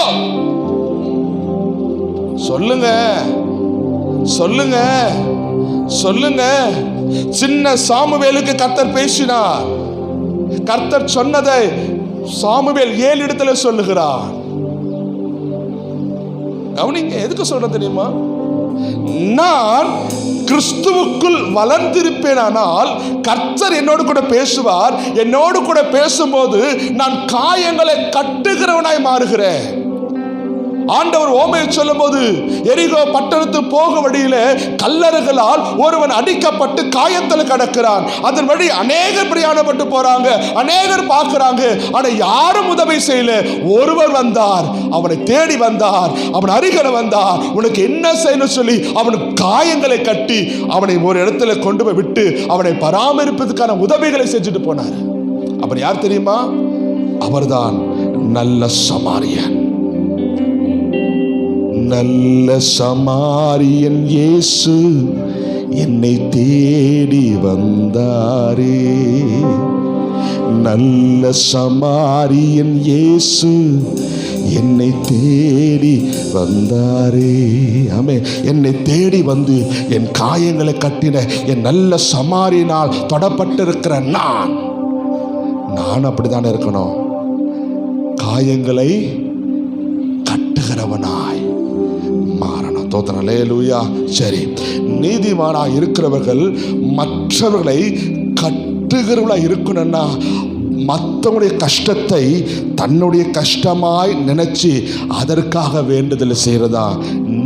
சொல்லுங்க சொல்லுங்க சொல்லுங்க. சின்ன சாமுவேலுக்கு கர்த்தர் பேசினார். கர்த்தர் சொன்னதை சாமுவேல் 7 இடத்துல சொல்லுகிறார். கவனிங்க, எதுக்கு சொல்ற தெரியுமா? நான் கிறிஸ்துவுக்குள் வளர்ந்திருப்பேனால் கர்த்தர் என்னோடு கூட பேசுவார். என்னோடு கூட பேசும்போது நான் காயங்களை கட்டுகிறவனாய் மாறுகிறேன். ஆண்டவர் ஓமையை சொல்லும் போது, எரிகோ பட்டணத்து போக வழியில கல்லறுகளால் ஒருவன் அடிக்கப்பட்டு காயத்தில் கிடக்கிறான். அதன் வழி அநேகர் பிரயாணப்பட்டு போறாங்க, அநேகர் பார்க்கிறாங்க, ஆனா யாரும் உதவி செய்யல. ஒருவர் வந்தார், அவனை தேடி வந்தார், அவன் அருகில வந்தார். உனக்கு என்ன செய்யணும் சொல்லி அவனுக்கு காயங்களை கட்டி அவனை ஒரு இடத்துல கொண்டு போய் விட்டு அவனை பராமரிப்பதற்கான உதவிகளை செஞ்சுட்டு போனார். அவர் யார் தெரியுமா? அவர்தான் நல்ல சமாரியன். நல்ல சமாரியன் இயேசு என்னை தேடி வந்தாரே. நல்ல சமாரியன் இயேசு என்னை தேடி வந்தாரே. ஆமே, என்னை தேடி வந்து என் காயங்களை கட்டின என் நல்ல சமாரியனால் தொடப்பட்டிருக்கிற நான் அப்படித்தானே இருக்கணும். காயங்களை கட்டுகிறவனாய் மாறணும். தோத்திரம், அல்லேலூயா. சரி, நீதிமானாய் இருக்கிறவர்கள் மற்றவர்களை கட்டுகிறவர்களாய் இருக்கணும்னா மற்றவங்களுடைய கஷ்டத்தை தன்னுடைய கஷ்டமாய் நினைச்சு அதற்காக வேண்டுதல் செய்யறதா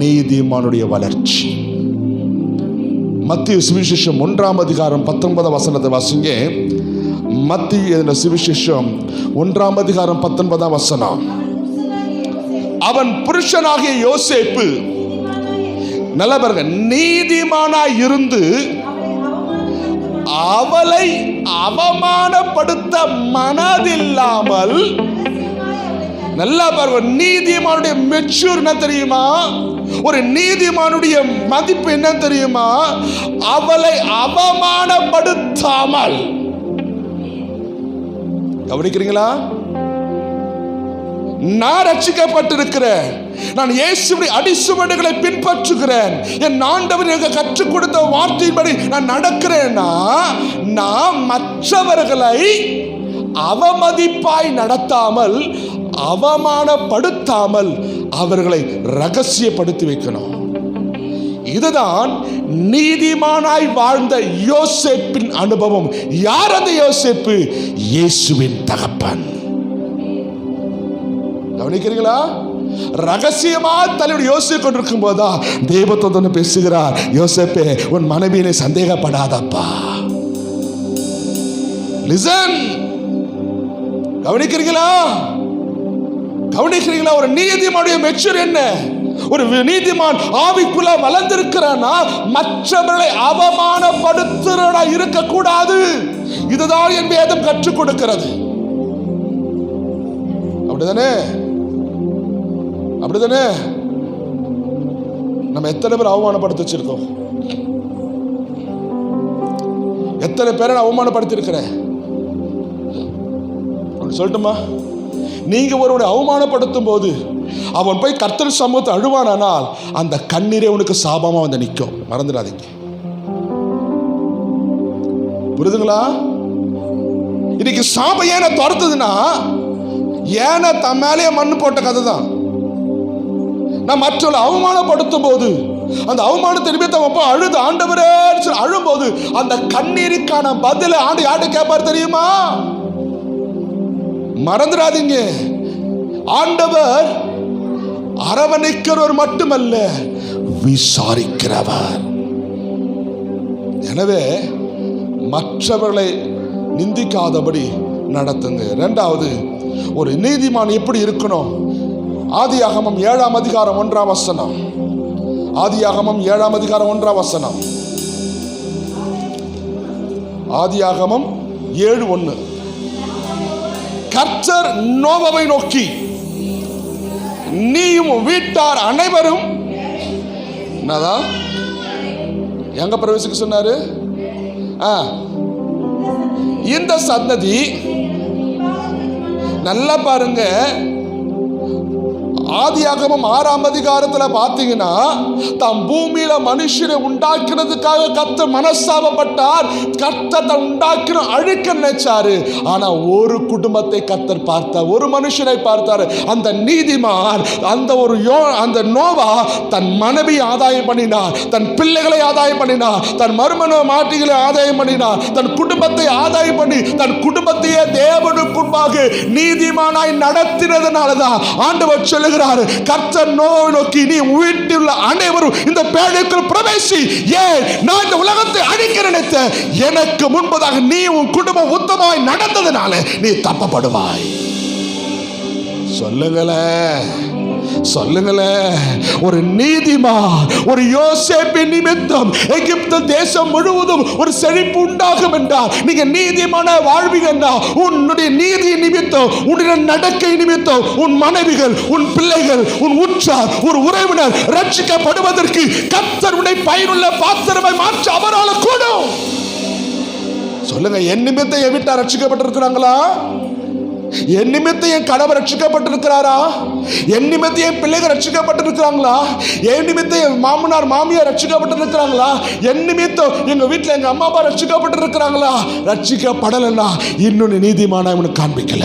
நீதிமானுடைய வளர்ச்சி. மத்திய சுவிசேஷம் 1ஆம் அதிகாரம் 19ஆம் வசனத்தை வாசிங்க. மத்திய சுவிசேஷம் 1ஆம் அதிகாரம் 19ஆம் வசனம். அவன் புருஷனாகிய யோசேப்பு, நல்ல பாருங்க, நீதிமானாய் இருந்து அவளை அவமானப்படுத்த மனதில்லாமல், நல்லா பாருங்க, நீதிமானுடைய மெச்சூர் என்ன தெரியுமா? ஒரு நீதிமானுடைய மதிப்பு என்ன தெரியுமா? அவளை அவமானப்படுத்தாமல். கவனிக்கிறீங்களா? நான் ரட்சிக்கப்பட்டிருக்கிறேன், நான் இயேசுவின் அடிசுவடுகளை பின்பற்றுகிறேன், என் ஆண்டவர் எனக்கு கற்றுக் கொடுத்த வார்த்தையின்படி நான் நடக்கிறேன்னா, நான் மற்றவர்களை அவமதிப்பாய் நடத்தாமல், அவமானப்படுத்தாமல் அவர்களை ரகசியப்படுத்தி வைக்கணும். இதுதான் நீதிமானாய் வாழ்ந்த யோசேப்பின் அனுபவம். யார் அந்த யோசேப்பு? இயேசுவின் தகப்பன். கவனிக்கிறீங்களா? ரகசியமா தலைவர் யோசித்து கொண்டிருக்கும் போதா தேவதூதன் பேசுகிறார், யோசேப்பே, உன் மனைவியை சந்தேகப்படாதப்பா. லிசன். கவனிக்கிறீங்களா? கவனிக்கிறீங்களா? ஒரு நீதிமானுடைய மெச்சூர் என்ன? ஒரு நீதிமான் ஆவிக்குள்ள வளர்ந்திருக்கிறானா மற்றவர்களை அவமானப்படுத்துறா இருக்கக்கூடாது. இதுதான் என் வேதம் கற்றுக் கொடுக்கிறது. அப்படிதானே? அப்படிதானே? நம்ம எத்தனை பேர் அவமானப்படுத்தி வச்சிருக்கோம்? எத்தனை பேரை அவமானப்படுத்தி இருக்கிறேன் சொல்லட்டுமா? நீங்க ஒருவரை அவமானப்படுத்தும் போது அவன் போய் கர்த்தர் சமூகத்தை அழுவானால் அந்த கண்ணீரே உனக்கு சாபமா வந்து நிற்கும். மறந்துடாதீங்க. புரியுதுங்களா? இன்னைக்கு சாபம் ஏன துரத்துதுன்னா, ஏன தன் மேலே மண்ணு போட்ட கதை தான். நான் மற்றவர்களை அவமானப்படுத்தும் போது அந்த அவமானத்தை நிமித்தம் அழுது ஆண்டவரே அழும்போது அந்த கண்ணீருக்கான பதில ஆண்டு யார்கிட்ட கேட்பார் தெரியுமா? மறந்துடாதீங்க, ஆண்டவர் அரவணைக்கிறவர் மட்டுமல்ல, விசாரிக்கிறவர். எனவே மற்றவர்களை நிந்திக்காதபடி நடத்துங்க. இரண்டாவது, ஒரு நீதிமான் எப்படி இருக்கணும்? ஆதியாகமம் 7ஆம் அதிகாரம் 1ஆம் வசனம். ஆதியாகமம் 7ஆம் அதிகாரம் 1ஆம் வசனம். ஆதியாகமம் 7:1. கர்த்தர் நோவாவை நோக்கி, நீயும் வீட்டார் அனைவரும் என்னதான் எங்க பிரவேசிக்க சொன்னாரு? இந்த சந்ததி நல்லா பாருங்க. ஆதியாகமம் 6ஆம் அதிகாரத்துல பாத்தீங்கன்னா, தாம் பூமியில மனுஷனை உண்டாக்குறதுக்காக கர்த்தர் மனஸ்தாபப்பட்டார். கர்த்தர் உண்டாக்கின அழிக்க நினைச்சாரு. ஆனா ஒரு குடும்பத்தை கர்த்தர் பார்த்தார், ஒரு மனுஷனை பார்த்தார். அந்த நீதிமான், அந்த நோவா தன் மனைவி ஆதாயம் பண்ணினார், தன் பிள்ளைகளை ஆதாயம் பண்ணினார், தன் மருமன மாட்டிகளை ஆதாயம் பண்ணினார், தன் குடும்பத்தை ஆதாயம் பண்ணி தன் குடும்பத்தையே தேவனுக்கு முன்பாக நீதிமானாய் நடத்தினதுனாலதான் ஆண்டவர் சொல்லுகிறார், கர்த்தர் நோவாவை நோக்கி, நீ வீட்டில் உள்ள அனைவரும் இந்த பேழைக்குள் பிரவேசி. ஏன்? நான் இந்த உலகத்தை அழிக்க நினைத்த எனக்கு முன்பதாக நீ உன் குடும்பம் உத்தமாய் நடந்ததுனால நீ தப்பப்படுவாய். சொல்லுங்களேன். ஒரு நீதிமான், ஒரு யோசேப்பின் நிமித்தம் எகிப்து தேசம் முழுவதும் ஒரு செழிப்பு உண்டாகும் என்றால், நீங்க நீதிமான வாழ்வீங்கன்னா உன்னுடைய நீதி நிமித்தம், உன்னுடைய நடக்கை நிமித்தம் உன் மனைவிகள், உன் பிள்ளைகள், உன் உற்றார், ஒரு உறவினர் ரட்சிக்கப்படுவதற்கு கர்த்தர் உன்னை பயனுள்ள பாத்திரமாய் மாற்ற அவரால் கூடும். சொல்லுங்க, என் நிமித்தம் என் வீட்டார் ரட்சிக்கப்பட்டிருக்கிறாங்களா? என் நிமித்தம் என் கணவர் ரட்சிக்கப்பட்டிருக்கிறாரா? என் நிமித்தம் என் பிள்ளைகள் ரட்சிக்கப்பட்டிருக்கிறாங்களா? என் நிமித்தம் என் மாமனார் மாமியார் ரட்சிக்கப்பட்டிருக்கிறாங்களா? என் நிமித்தம் எங்க வீட்டில் எங்க அம்மா அப்பா ரட்சிக்கப்பட்டிருக்கிறாங்களா? ரட்சிக்கப்படலைன்னா இன்னொன்னு நீதிமானா இவனுக்கு காண்பிக்கல.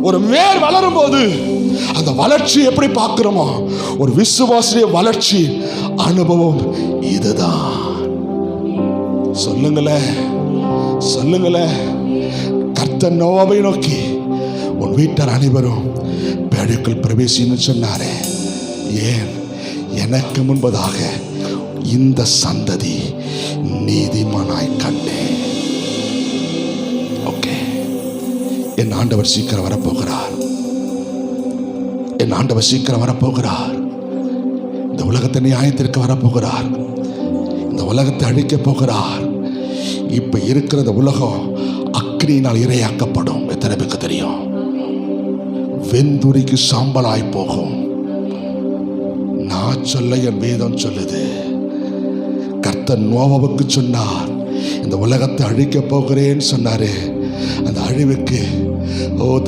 ஒரு வேர் வளரும் போது அந்த வளர்ச்சி எப்படி பார்க்கிறோமோ, ஒரு விசுவாசிய வளர்ச்சி அனுபவம் இதுதான். சொல்லுங்களேன். கர்த்தர் நோவாவை நோக்கி, உன் வீட்டார் அனைவரும் பேழைக்குள் பிரவேசின்னு சொன்னாரே. ஏன்? எனக்கு முன்பதாக இந்த சந்ததி நீதிமானாய் கண்டேன். ஓகே, என் ஆண்டவர் சீக்கிரம் வரப்போகிறார். இந்த உலகத்தை நியாயத்திற்கு வரப்போகிறார். இந்த உலகத்தை அழிக்கப் போகிறார். இப்ப இருக்கிற உலகம் அக்னியினால் இரையாக்கப்படும். எத்தனை பேருக்கு தெரியும்? வெந்துரிக்கு சாம்பலாய் போகும். நான் சொல்ல, என் வேதம் சொல்லுது. கர்த்தர் நோவாவுக்கு சொன்னார், இந்த உலகத்தை அழிக்க போகிறேன்னு சொன்னாரு. அந்த அழிவுக்கு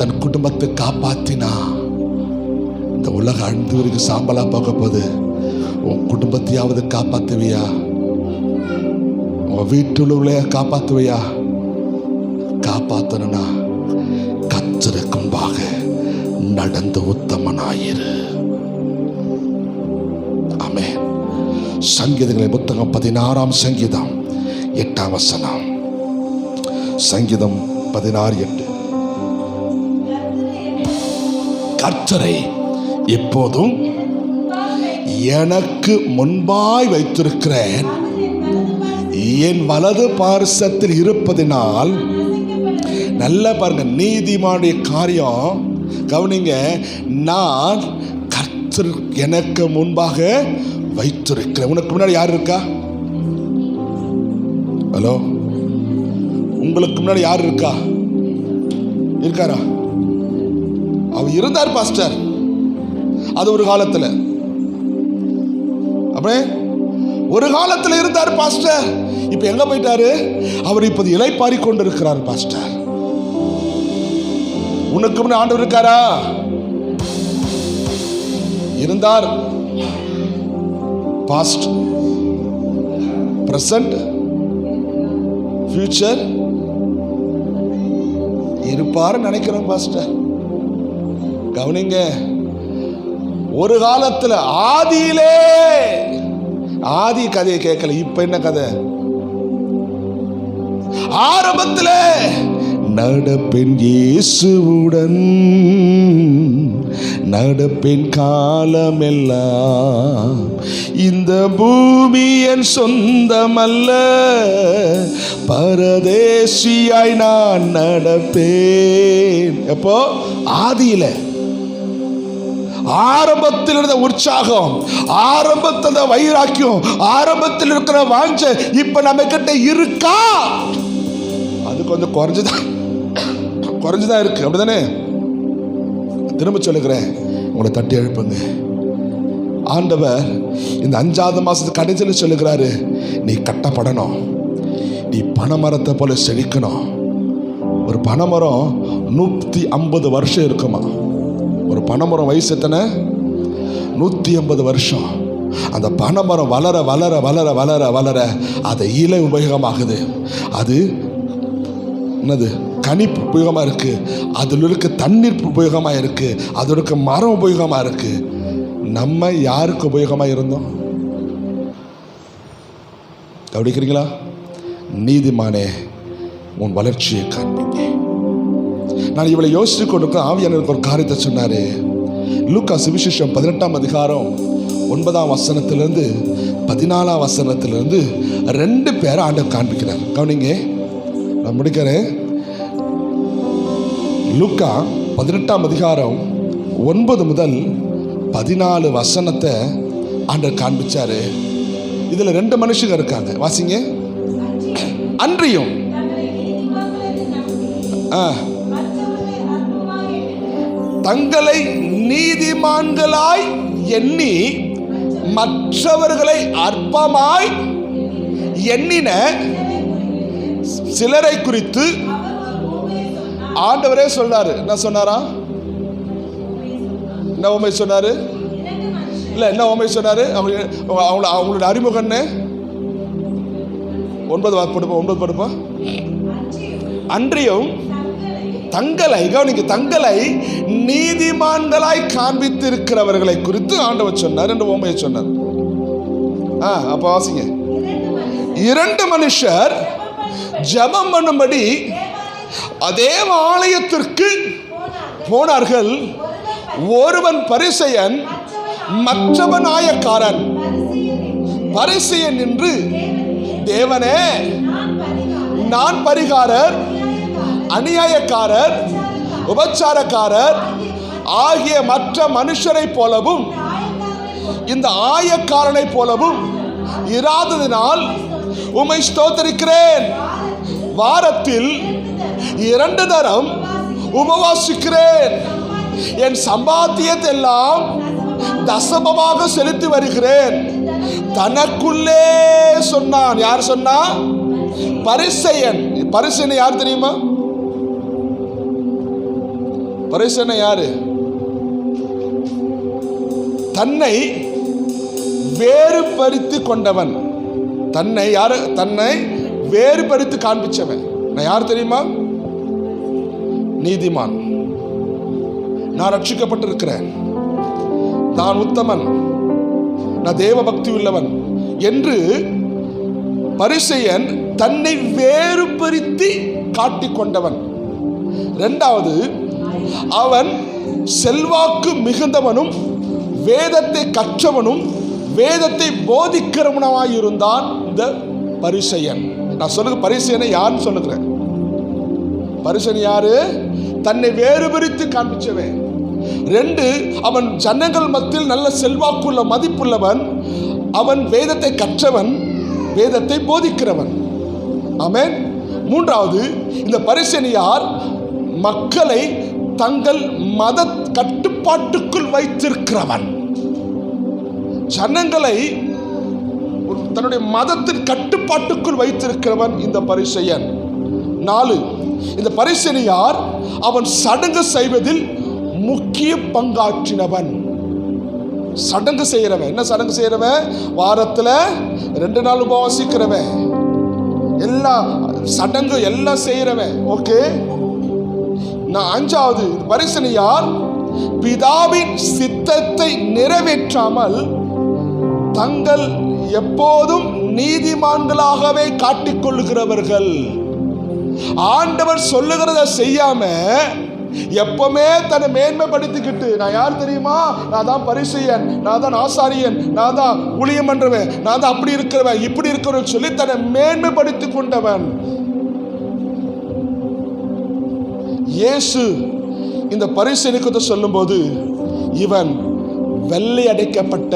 தன் குடும்பத்தை காப்பாத்தினா. இந்த உலகம் அழிந்துருக்கு, சாம்பலா போக போது. உன் குடும்பத்தையாவது காப்பாத்துவியா? உன் வீட்டுள்ள காப்பாத்துவையா? காப்பாத்தனா கர்த்தருக்கு முன்பாக நடந்து உத்தமனாயிரு. ஆமென். சங்கீதங்களின் புத்தகம் 16ஆம் சங்கீதம் 8ஆம் வசனம். சங்கீதம் 16:8. கர்த்தரை எப்போதும் எனக்கு முன்பாய் வைத்திருக்கிறேன், என் வலது பார்சத்தில் இருப்பதினால். நல்லா பாருங்க, நீதிமானுடைய காரியம் கவனிங்க. நான் கர்த்தர் எனக்கு முன்பாக வைத்திருக்கிறேன். உனக்கு முன்னாடி யார் இருக்கா? ஹலோ, உங்களுக்கு முன்னாடி யார் இருக்காரா? அவர் இருந்தார் பாஸ்டர், அது ஒரு காலத்தில். அப்படியே ஒரு காலத்தில் இருந்தார் பாஸ்டர். இப்ப எங்க போயிட்டாரு? அவர் இப்போது இலைப்பாரி கொண்டு இருக்கிறார் பாஸ்டர். உனக்கு முன்ன ஆண்டவர் இருக்காரா? இருந்தார். பாஸ்ட், பிரசன்ட், ஃபியூச்சர் இருப்பாரு நினைக்கிறோம் பாஸ்டர். கவனிங்க, ஒரு காலத்துல ஆதியிலே, ஆதி கதையை கேட்கல, இப்ப என்ன கதை? ஆரம்பத்தில் நடப்பெண் இயேசுவுடன் நடப்பெண் காலமெல்லாம். இந்த பூமி என் சொந்தமல்ல, பரதேசியாய் நான் நடப்பேன். எப்போ? ஆதியில. ஆரம்பத்தில் இருந்த உற்சாகம், ஆரம்பத்தில் வைராக்கியம், ஆரம்பத்தில் இருக்கிற வாஞ்சை இப்ப நம்ம கிட்ட இருக்கா? அது கொஞ்சம் குறைஞ்சுதான் இருக்கு. அப்படிதானே? திரும்ப சொல்லுகிறேன், உங்களை தட்டி எழுப்புங்க. ஆண்டவர் இந்த 5வது மாசத்து கடைசியில் சொல்லுகிறாரு, நீ கட்டப்படணும், நீ பனைமரத்தை போல செழிக்கணும். ஒரு பனைமரம் 150 வருஷம் இருக்குமா? ஒரு பனைமரம் வயசு எத்தனை? 150 வருஷம். அந்த பனைமரம் வளர வளர வளர வளர வளர அது இலை உபயோகமாகுது. அது என்னது? கனி உபயோகமா இருக்கு. அதில் இருக்க தண்ணீர் உபயோகமா இருக்கு. அதில் இருக்க மரம் உபயோகமா இருக்கு. நம்ம யாருக்கு உபயோகமா இருந்தோம்? கவனிக்கிறீங்களா? நீதிமானே, உன் வளர்ச்சியை காண்பீங்க. நான் இவளை யோசிச்சு கொடுக்க ஆவியானவருக்கு ஒரு காரியத்தை சொன்னாரு. லூக்கா சுவிசேஷம் 18ஆம் அதிகாரம் 9ஆம் வசனத்திலிருந்து 14ஆம் வசனத்திலிருந்து 2 பேரை ஆண்டவர் காண்பிக்கிறார். கவனிங்க, நான் முடிக்கிறேன். லூக்கா 18ஆம் அதிகாரம் 9 முதல் 14 வசனத்தை ஆண்டவர் காண்பிச்சாரு. இதுல 2 மனுஷங்க இருக்காங்க. வாசிங்க. அன்றியும் தங்களை நீதிமான்களாய் எண்ணி மற்றவர்களை அற்பமாய் எண்ணின சிலரை குறித்து ஆண்டவரே சொல்றாரு. என்ன சொன்னாரா? என்ன உண்மை சொன்னாரு? இல்ல, என்ன உண்மை சொன்னாரு? அவங்களோட அறிமுகம் 9 படுப்பா. அன்றியும் தங்களை, கவனிக்க, தங்களை நீதிமான்களாய் காண்பித்திருக்கிறவர்களை குறித்து ஆண்டவர் சொன்னார் என்று உண்மையை சொன்னார். அப்ப வாசிங்க. 2 மனுஷர் ஜெபம் பண்ணும்படி அதே ஆலயத்திற்கு போனார்கள். ஒருவன் பரிசேயன், மற்றவன் ஆயக்காரன். பரிசேயன் என்று, தேவனே, நான் பரிகாரர், அநியாயக்காரர், உபச்சாரக்காரர் ஆகிய மற்ற மனுஷரை போலவும் இந்த ஆயக்காரனை போலவும் இராததினால் உம்மை ஸ்தோத்திரிக்கிறேன். வாரத்தில் 2 தரம் உபவாசிக்கிறேன். என் சம்பாத்தியத்தெல்லாம் தசமமாக செலுத்தி வருகிறேன். தனக்குள்ளே சொன்னான். யார் சொன்னா? பரிசேயன். பரிசேயன் யார் தெரியுமா? பரிசேயன் யாரு? தன்னை வேறுபடுத்தி கொண்டவன். தன்னை வேறுபடுத்தி காண்பிச்சவன். நான் யார் தெரியுமா? நீதிமான். நான் ரட்சிக்கப்பட்டிருக்கிறேன், நான் உத்தமன், நான் தேவ பக்தி உள்ளவன் என்று பரிசேயன் தன்னை வேறுபடுத்தி காட்டிக்கொண்டவன். 2வது, அவன் செல்வாக்கு மிகுந்தவனும் வேதத்தை கற்றவனும் வேதத்தை போதிக்கிறவனாயிருந்தான் இந்த பரிசேயன். நான் சொல்லுங்க, பரிசேயனை யாருன்னு சொல்லுகிறேன். பரிசேயன் யாரு? தன்னை வேறுபடுத்தி காண்பிச்சவன். 2, அவன் ஜனங்கள் மத்தியில் நல்ல செல்வாக்குள்ள மதிப்புள்ளவன். அவன் வேதத்தை கற்றவன், வேதத்தை போதிக்கிறவன். ஆமென். 3வது, இந்த பரிசேயன் யார்? மக்களை தங்கள் மத கட்டுப்பாட்டுக்குள் வைத்திருக்கிறவன். ஜனங்களை தன்னுடைய மதத்தின் கட்டுப்பாட்டுக்குள் வைத்திருக்கிறவன் இந்த பரிசேயன். 4, இந்த பரிசேயன் யார்? அவன் சடங்கு செய்வதில் முக்கிய பங்காற்றினவன். சடங்கு செய்யறவன். என்ன சடங்கு செய்யறவன்? வாரத்தில் 2 நாள் உபவாசிக்கிறவன், எல்லா சடங்கு எல்லாம் செய்யறவன். ஓகே. 5வது, பரிசேயன் யார்? பிதாவின் சித்தத்தை நிறைவேற்றாமல் தங்கள் எப்போதும் நீதிமான்களாகவே காட்டிக்கொள்ளுகிறவர்கள். ஆண்டவர் சொல்லுகிறத செய்யாம எப்பவுமே தன்னை மேன்மைப்படுத்திக்கிட்டு, நான் யார் தெரியுமா? நான் தான் பரிசேயன், நான் தான் ஆசாரியன், நான் தான் ஊழியம் பண்றவன், நான் தான் அப்படி இருக்கிறவன், இப்படி இருக்கிறவன் சொல்லி தன்னை மேன்மைப்படுத்தி கொண்டவன். இயேசு இந்த பரிசேயனுக்கு சொல்லும் போது, இவன் வெள்ளை அடைக்கப்பட்ட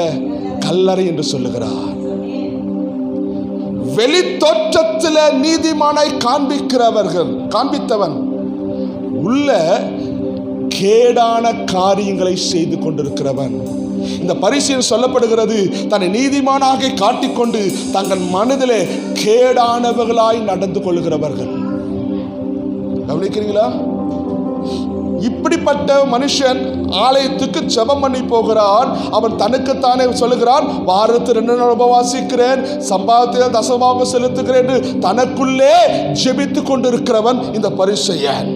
கல்லறை என்று சொல்லுகிறார். வெளி தோற்றத்தில் நீதிமானாய் காண்பித்தவன் உள்ள கேடான காரியங்களை செய்து கொண்டிருக்கிறவன். இந்த பரிசீலனை சொல்லப்படுகிறது, தன்னை நீதிமானாக காட்டிக்கொண்டு தங்கள் மனதிலே கேடானவர்களாய் நடந்து கொள்கிறவர்கள். கவனிக்கிறீங்களா? இப்படிப்பட்ட மனுஷன் ஆலயத்துக்கு ஜெபம் பண்ணி போகிறான். அவன் தனக்குத்தானே சொல்லுகிறான், வாரத்தில் 2 நாள் உபவாசிக்கிறேன், சம்பாதத்தில் தசமாக செலுத்துகிறேன் என்று தனக்குள்ளே ஜெபித்து கொண்டிருக்கிறவன் இந்த பரிசேயன்.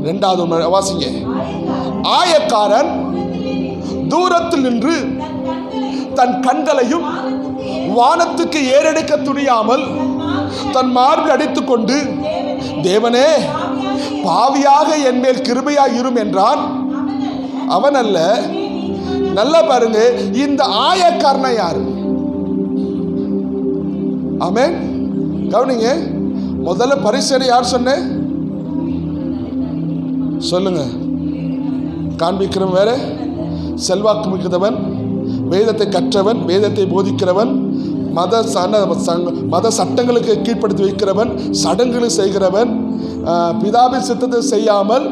2வது வாசிங்க. ஆயக்காரன் தூரத்தில் நின்று தன் கண்களையும் வானத்துக்கு ஏறெடுக்க துணியாமல் தன் மார்பில் அடித்துக் கொண்டு, தேவனே பாவியாக என் மேல் கிருபையாய் இரும் என்றான். அவன் அல்ல. நல்லா பாருங்க, இந்த ஆயக்காரனா யாரு? ஆமென். கவனிங்க. முதல்ல பரிசேயனை யார் சொன்னேன்? சொல்லுங்க. காண்பிக்கிறவன் வேற, செல்வாக்கு மிக்கவன், வேதத்தை கற்றவன், வேதத்தை போதிக்கிறவன், மத சட்டங்களுக்கு கீழ்ப்படுத்தி வைக்கிறவன், சடங்குகளை செய்கிறவன், பிதாவின் சித்தத்தை செய்யாமல்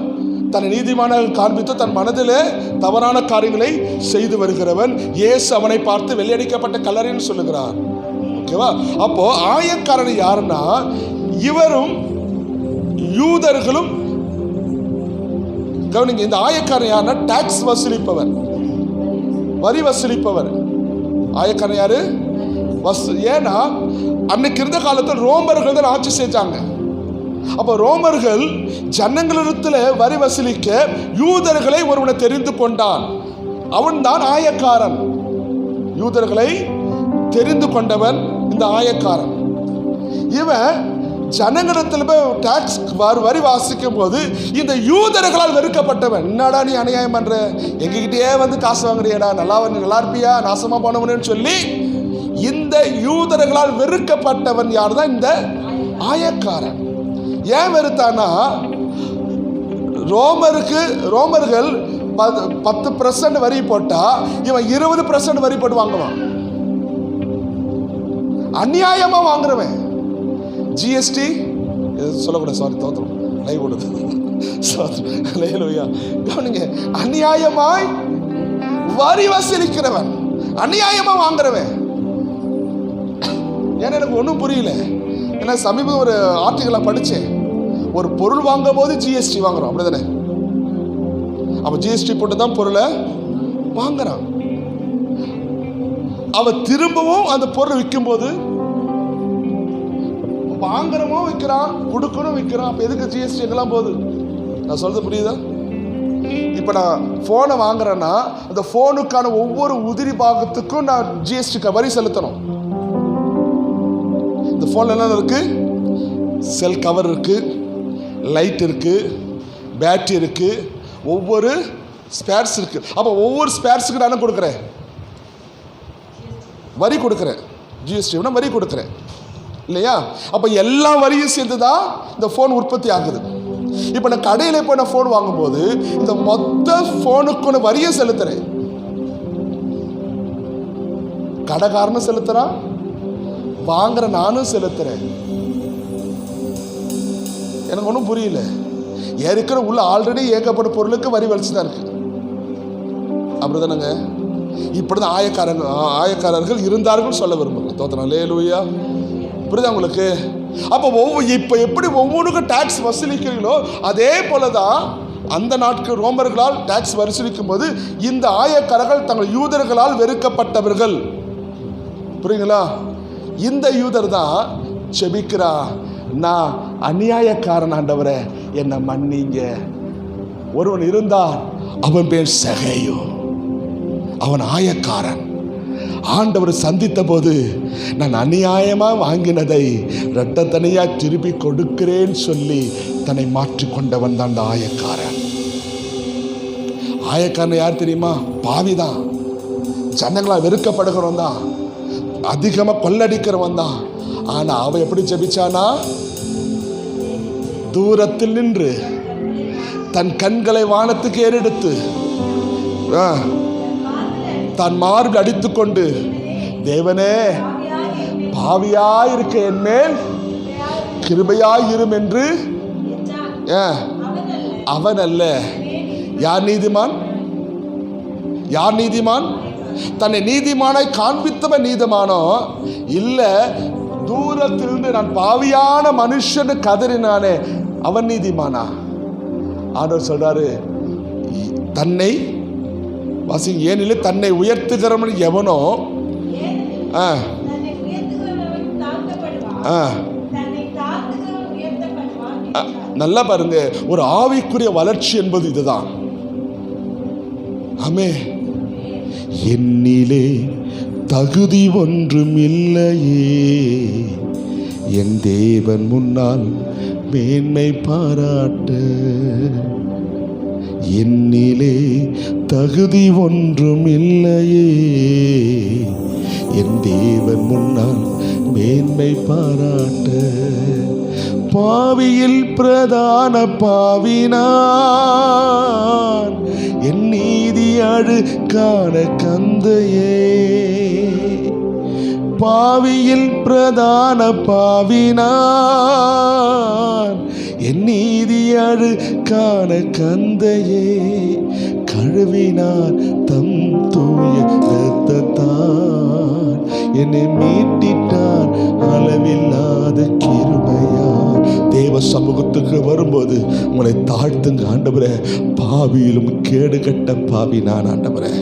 தன்னை நீதிமானாக காண்பித்து தன் மனதிலே தவறான காரியங்களை செய்து வருகிறவன். இயேசு அவனை பார்த்து வெள்ளையடிக்கப்பட்ட கல்லறைன்னு சொல்லுகிறார். ஓகேவா? அப்போ ஆயக்காரன் யாருன்னா, இவரும் யூதர்களும். கவனிங்க, இந்த ஆயக்காரன் யாருன்னா டாக்ஸ் வசூலிப்பவர், வரி வசூலிப்பவர். ஆயக்காரன் யாரு? ஏன்னா அன்னைக்கு இருந்த காலத்தில் ரோமர்கள் தான் ஆட்சி செஞ்சாங்க. அப்போ ரோமர்கள் ஜனங்களிடத்தில் வரி வசூலிக்க யூதர்களை ஒருவனை தெரிந்து கொண்டான். அவன் தான் ஆயக்காரன். யூதர்களை தெரிந்து கொண்டவன் இந்த ஆயக்காரன். இவன் ஜனங்களிடத்தில் டாக்ஸ் வரி வாசிக்கும் போது இந்த யூதர்களால் வெறுக்கப்பட்டவன். என்னடா நீ அநியாயம் பண்ற, எங்ககிட்டயே வந்து காசு வாங்குறியடா, நல்லா இருப்பியா, நாசமா போனவனு சொல்லி இந்த யூதர்களால் வெறுக்கப்பட்டவன் யார் தான்? இந்த ஆயக்காரன். ஏன் வெறுத்தானா, ரோமர்கள் 10% வரி போட்டா இவன் 20% வரி போட்டு வாங்குவான். அநியாயமா வாங்குறவன். ஜிஎஸ்டி சொல்லக்கூடாது, சாரி, தோத்திரம் லைவ் ஓடுது. கவனிங்க, அநியாயமாய் வரி வசூலிக்கிறவன், அநியாயமா வாங்குறவன். ஏன்னா எனக்கு ஒன்றும் புரியல. ஏன்னா சமீபம் ஒரு ஆர்டிக்கலை படித்தேன். ஒரு பொருள் வாங்கும் போது ஜிஎஸ்டி வாங்குறோம், அப்படிதானே? அப்போ ஜிஎஸ்டி போட்டு தான் பொருளை வாங்குறான். அவன் திரும்பவும் அந்த பொருள் விற்கும் போது வாங்குறவும் விற்கிறான், கொடுக்கணும் விற்கிறான். அப்போ எதுக்கு ஜிஎஸ்டி எங்கெல்லாம் போகுது? நான் சொல்றது புரியுதா? இப்போ நான் ஃபோனை வாங்குறேன்னா அந்த ஃபோனுக்கான ஒவ்வொரு உதிரி பாகத்துக்கும் நான் ஜிஎஸ்டிக்கு வரி செலுத்தணும். இந்த ஃபோனில் என்ன இருக்குது? செல் கவர் இருக்குது, லைட் இருக்குது, பேட்டரி இருக்குது, ஒவ்வொரு ஸ்பேர்ஸ் இருக்குது. அப்போ ஒவ்வொரு ஸ்பேர்ஸுக்கு நான் கொடுக்குறேன், வரி கொடுக்குறேன். ஜிஎஸ்டினா வரி கொடுக்குறேன் இல்லையா? அப்போ எல்லா வரியும் சேர்ந்து தான் இந்த ஃபோன் உற்பத்தி ஆகுது. இப்போ நான் கடையில் போய் நான் ஃபோன் வாங்கும்போது இந்த மொத்த ஃபோனுக்கு வரியை செலுத்துறேன். கடைக்காரனும் செலுத்துறான், வாங்குற நானும் செலுத்துறேன். எனக்கு ஒன்றும் புரியல. இருக்கிற உள்ள ஆல்ரெடி ஏகப்பட்ட பொருளுக்கு வரி வலிச்சு தான் இருக்கு. அப்படிதானங்க? இப்படிதான் ஆயக்காரர்கள் இருந்தார்கள் சொல்ல விரும்புங்க. தோத்திரம். அல்லேலூயா. புரியுதா உங்களுக்கு? அப்போ இப்போ எப்படி ஒவ்வொன்றுக்கும் டாக்ஸ் வசூலிக்கிறீங்களோ அதே போல தான் அந்த நாட்கள் ரோமர்களால் டாக்ஸ் வசூலிக்கும் போது இந்த ஆயக்காரர்கள் தங்கள் யூதர்களால் வெறுக்கப்பட்டவர்கள். புரியுங்களா? இந்த யூதர் தான் செபிக்கிறா, நான் அநியாயக்காரன் ஆண்டவரே, என்னை மன்னிங்க. ஒருவன் இருந்தான், அவன் பேர் சகேயு. அவன் ஆயக்காரன். ஆண்டவர் சந்தித்த போது நான் அநியாயமாக வாங்கினதை இரட்டத்தனையாக திருப்பி கொடுக்கிறேன்னு சொல்லி தன்னை மாற்றிக்கொண்டவன் தான் அந்த ஆயக்காரன். ஆயக்காரன் யார் தெரியுமா? பாவிதான், ஜனங்களால் வெறுக்கப்படுகிறவன் தான், அதிகமாக கொள்ளடிக்கிறவன் தான். ஆனால் அவன் எப்படி ஜெபிச்சானா? தூரத்தில் நின்று தன் கண்களை வானத்துக்கு ஏறெடுத்து தான் மார்பில் அடித்துக்கொண்டு, தேவனே பாவியாயிருக்க என் மேல் கிருபையாயிரும் என்று. அவன் அல்ல. யார் நீதிமான்? யார் நீதிமான்? தன்னை நீதிமானாய் காண்பித்தவன் நீதிமானோ இல்ல தூரத்திலிருந்து நான் பாவியான மனுஷன் கதறினானே அவன் நீதிமானா? ஆண்டவர் சொல்றாரு, தன்னை வாசிங்க, ஏனில் தன்னை உயர்த்துகிறவன் எவனோ நல்லா பாருங்க, ஒரு ஆவிக்குரிய வளர்ச்சி என்பது இதுதான். ஆமே. என்னிலே தகுதி ஒன்றும் இல்லையே, என் தேவன் முன்னால் மேன்மை பாராட்ட. என்னிலே தகுதி ஒன்றும் இல்லையே, என் தேவன் முன்னால் மேன்மை பாராட்ட. பாவியில் பிரதான பாவினான், என் நீதி அழுக்கான கந்தையே. பாவியில் பிரதான பாவினான், என் நீதி அழுக்கான கந்தையே. கழுவினார் தம் தூய இரத்தத்தால், என்னை மீட்டிட்டார் அளவில்லாத கிருபையால். தேவ சமூகத்துக்கு வரும்போது உங்களை தாழ்த்துங்க. ஆண்டவரே, பாவியிலும் கேடு கட்ட பாவி நான். ஆண்டவரே,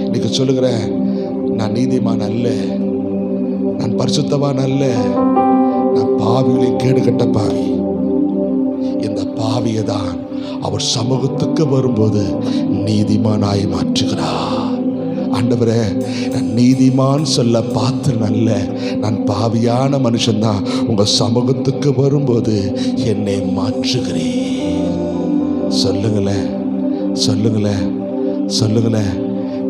இன்னைக்கு சொல்லுகிறேன், நான் நீதிமான் அல்ல, நான் பரிசுத்தவான் அல்ல, நான் பாவியிலும் கேடு கட்ட பாவி. இந்த பாவியை தான் அவர் சமூகத்துக்கு வரும்போது நீதிமானாய் மாற்றுகிறார். ஆண்டவரே, நான் நீதிமான் சொல்ல பாத்திரம் அல்ல, நான் பாவியான மனுஷன்தான். உங்கள் சமூகத்துக்கு வரும்போது என்னை மாற்றுகிறேன். சொல்லுங்களேன், சொல்லுங்களேன், சொல்லுங்களேன்.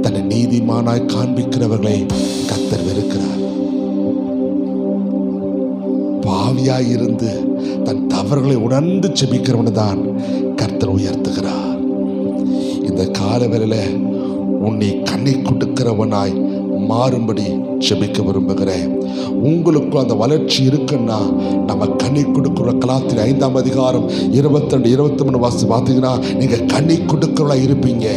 தன்னை நீதிமானாய் காண்பிக்கிறவர்களை கர்த்தர் வெறுக்கிறார். பாவியாய் இருந்து தன் தவறுகளை உணர்ந்து செபிக்கிறவனை தான் கர்த்தர் உயர்த்துகிறார். இந்த காலவேளையில உன்னை கண்ணை கொடுக்கிறவனாய் மாறும்படி செபிக்க விரும்புகிறேன். உங்களுக்கும் அந்த வளர்ச்சி இருக்குன்னா நம்ம கண்ணை கொடுக்கிற கலாத்தின் 5ஆம் அதிகாரம் 22, 23 வாசி பார்த்தீங்கன்னா நீங்க கண்ணை கொடுக்கிறவனா இருப்பீங்க.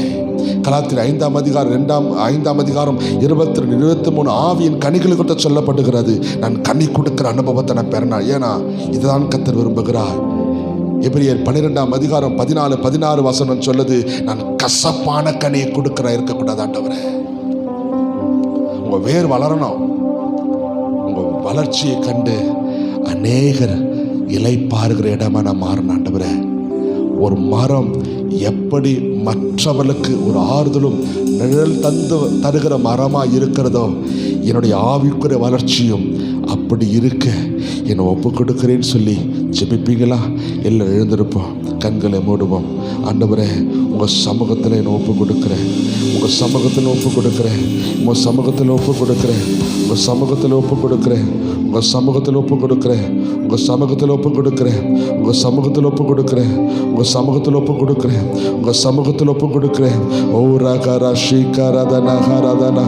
கலாத்தின் 5ஆம் அதிகாரம் 5ஆம் அதிகாரம் 22, 23 ஆவியின் கனிகளை கொண்டு சொல்லப்படுகிறது. நான் கண்ணை கொடுக்கிற அனுபவத்தை நான் பெறணும். ஏன்னா இதுதான் கர்த்தர் விரும்புகிறார். எபிரியர் 12ஆம் அதிகாரம் 14, 16 வசனம் சொல்லுது, நான் கசப்பான கனியை கொடுக்கிறேன் இருக்கக்கூடாது. ஆண்டவரே, உங்க வேர் வளரணும். உங்க வளர்ச்சியை கண்டு அநேகர் இலை பாருகிற இடமா நான் மாறணும். ஆண்டவரே, ஒரு மரம் எப்படி மற்றவர்களுக்கு ஒரு ஆறுதலும் நிழல் தருகிற மரமா இருக்கிறதோ, என்னுடைய ஆவிக்குரிய வளர்ச்சியும் அப்படி இருக்க என்னை ஒப்பு கொடுக்கிறேன்னு சொல்லி ஜெபிப்பீங்களா? எல்லாம் எழுந்திருப்போம், கண்களை மூடுவோம். ஆண்டவரே, உங்கள் சமூகத்தில் என்னை ஒப்பு கொடுக்குறேன், உங்கள் சமூகத்தில் ஒப்பு கொடுக்குறேன், உங்கள் சமூகத்தில் ஒப்பு கொடுக்குறேன், உங்கள் சமூகத்தில் ஒப்பு கொடுக்குறேன், உங்கள் சமூகத்தில் ஒப்பு கொடுக்குறேன், உங்கள் சமூகத்தில் ஒப்பு கொடுக்குறேன், உங்கள் சமூகத்தில் ஒப்பு கொடுக்குறேன், உங்கள் சமூகத்தில் ஒப்பு கொடுக்குறேன், உங்கள் சமூகத்தில் ஒப்பு கொடுக்குறேன். ஓ ரகரா ஸ்ரீகரதனா ஹரதனா.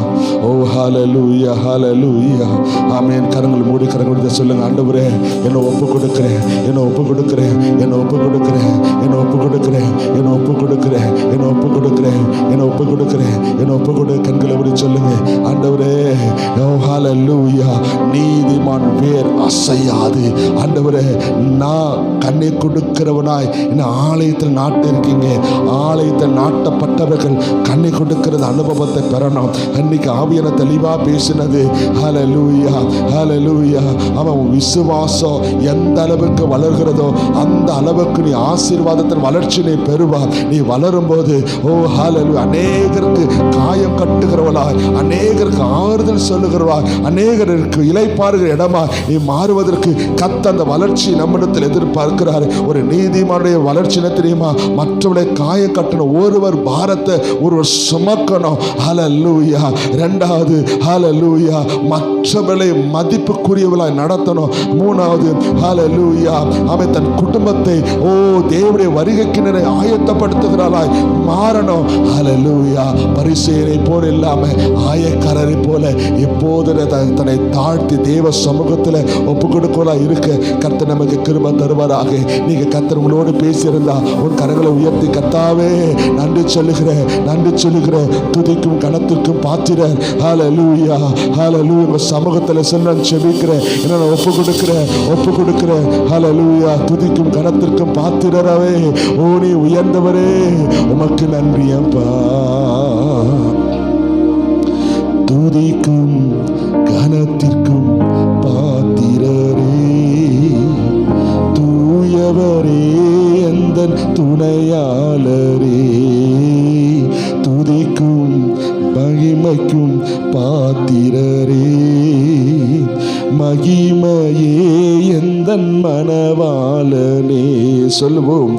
ஓ ஹalleluya, ஹalleluya. ஆமென். கரங்கள் மூடி கரங்கள் சொல்லுங்க. ஆண்டவரே, என்னை ஒப்பு கொடுக்குறேன், என்னை ஒப்பு கொடுக்குறேன், என்னை ஒப்பு கொடுக்குறேன், என்னை ஒப்பு கொடுக்குறேன், என்னை ஒப்பு கொடுக்குறேன், என்னை ஒப்பு கொடுக்குறேன், என்னை ஒப்பு கொடுக்குறேன், என்னை ஒப்பு கொடு. கண்களை மூடி சொல்லுங்க. ஆண்டவரே, ஓ ஹalleluya. நீதிமான் வேர் அசையாது. ஆண்டவரே, நான் கண்ணை கொடுக்கிறவனாய் இந்த ஆலயத்தில் நாட்டு இருக்கீங்க. ஆலயத்தில் நாட்டப்பட்டவர்கள் கண்ணை கொடுக்கிறது அனுபவத்தை பெறணும். அன்னைக்கு ஆவியான தெளிவா பேசினது. ஹalleluya, ஹalleluya. அவன் விசுவாசம் எந்த அளவுக்கு வளர்கிறதோ அந்த அளவுக்கு நீ ஆசீர்வாதத்தின் வளர்ச்சி நீ பெறுவா. நீ வளரும் போது ஓ ஹalleluya, அநேகருக்கு காயம் கட்டுகிறவளாய், அநேகருக்கு ஆறுதல் சொல்லுகிறவா, அநேகருக்கு இலைப்பாறுகிற இடமா நீ மாறுவதற்கு கத்த அந்த வளர்ச்சி நம்மிடத்தில் பார்க்கிறாரு. ஒரு நீதிமானுடைய வளர்ச்சி என்ன தெரியுமா? மற்றவருடைய காய கட்டணும். ஒருவர் பாரத்தை ஒருவர் சுமக்கணும். ஹல்லேலூயா. இரண்டாவது ஹல்லேலூயா, மற்றவர்களை மதிப்புக்குரியவர்களாய் நடத்தணும். மூணாவது ஹல்லேலூயா, அவன் தன் குடும்பத்தை தேவனுடைய வருகைக்கு நிறைய ஆயத்தப்படுத்துகிறாராய் மாறணும். ஹல்லேலூயா. பரிசேயரை போல இல்லாம ஆயக்காரரை போல எப்போது தன்னை தாழ்த்தி தேவ சமூகத்தில் ஒப்பு கொடுக்கலா இருக்க கர்த்தர் நமக்கு கிருபை தருவாராக. நீங்க கர்த்தர் உங்களோடு பேசியிருந்தா உன் கரங்களை உயர்த்தி, கர்த்தாவே நன்றி சொல்லுகிறேன், நன்றி சொல்லுகிறேன், துதிக்கும் கனத்திற்கும் பாத்திரர். ஹல்லேலூயா, ஹல்லேலூயா. உங்க சமூகத்தில் சென்று செபிக்கிறேன், என்ன ஒப்பு கொடுக்கிறேன். ஹல்லேலூயா. துதிக்கும் கனத்திற்கும் பாத்திரராவே, நீ உயர்ந்தவரே, உமக்கு நன்றி அப்பா. துதிக்கும் கனத்திற்கும் பாத்திரரே, தூயவரே, எந்தன் துணையாளரே, துதிக்கும் மகிமைக்கும் பாத்திரரே, மகிமையே எந்தன் மணவாளனே. சொல்லுவோம்.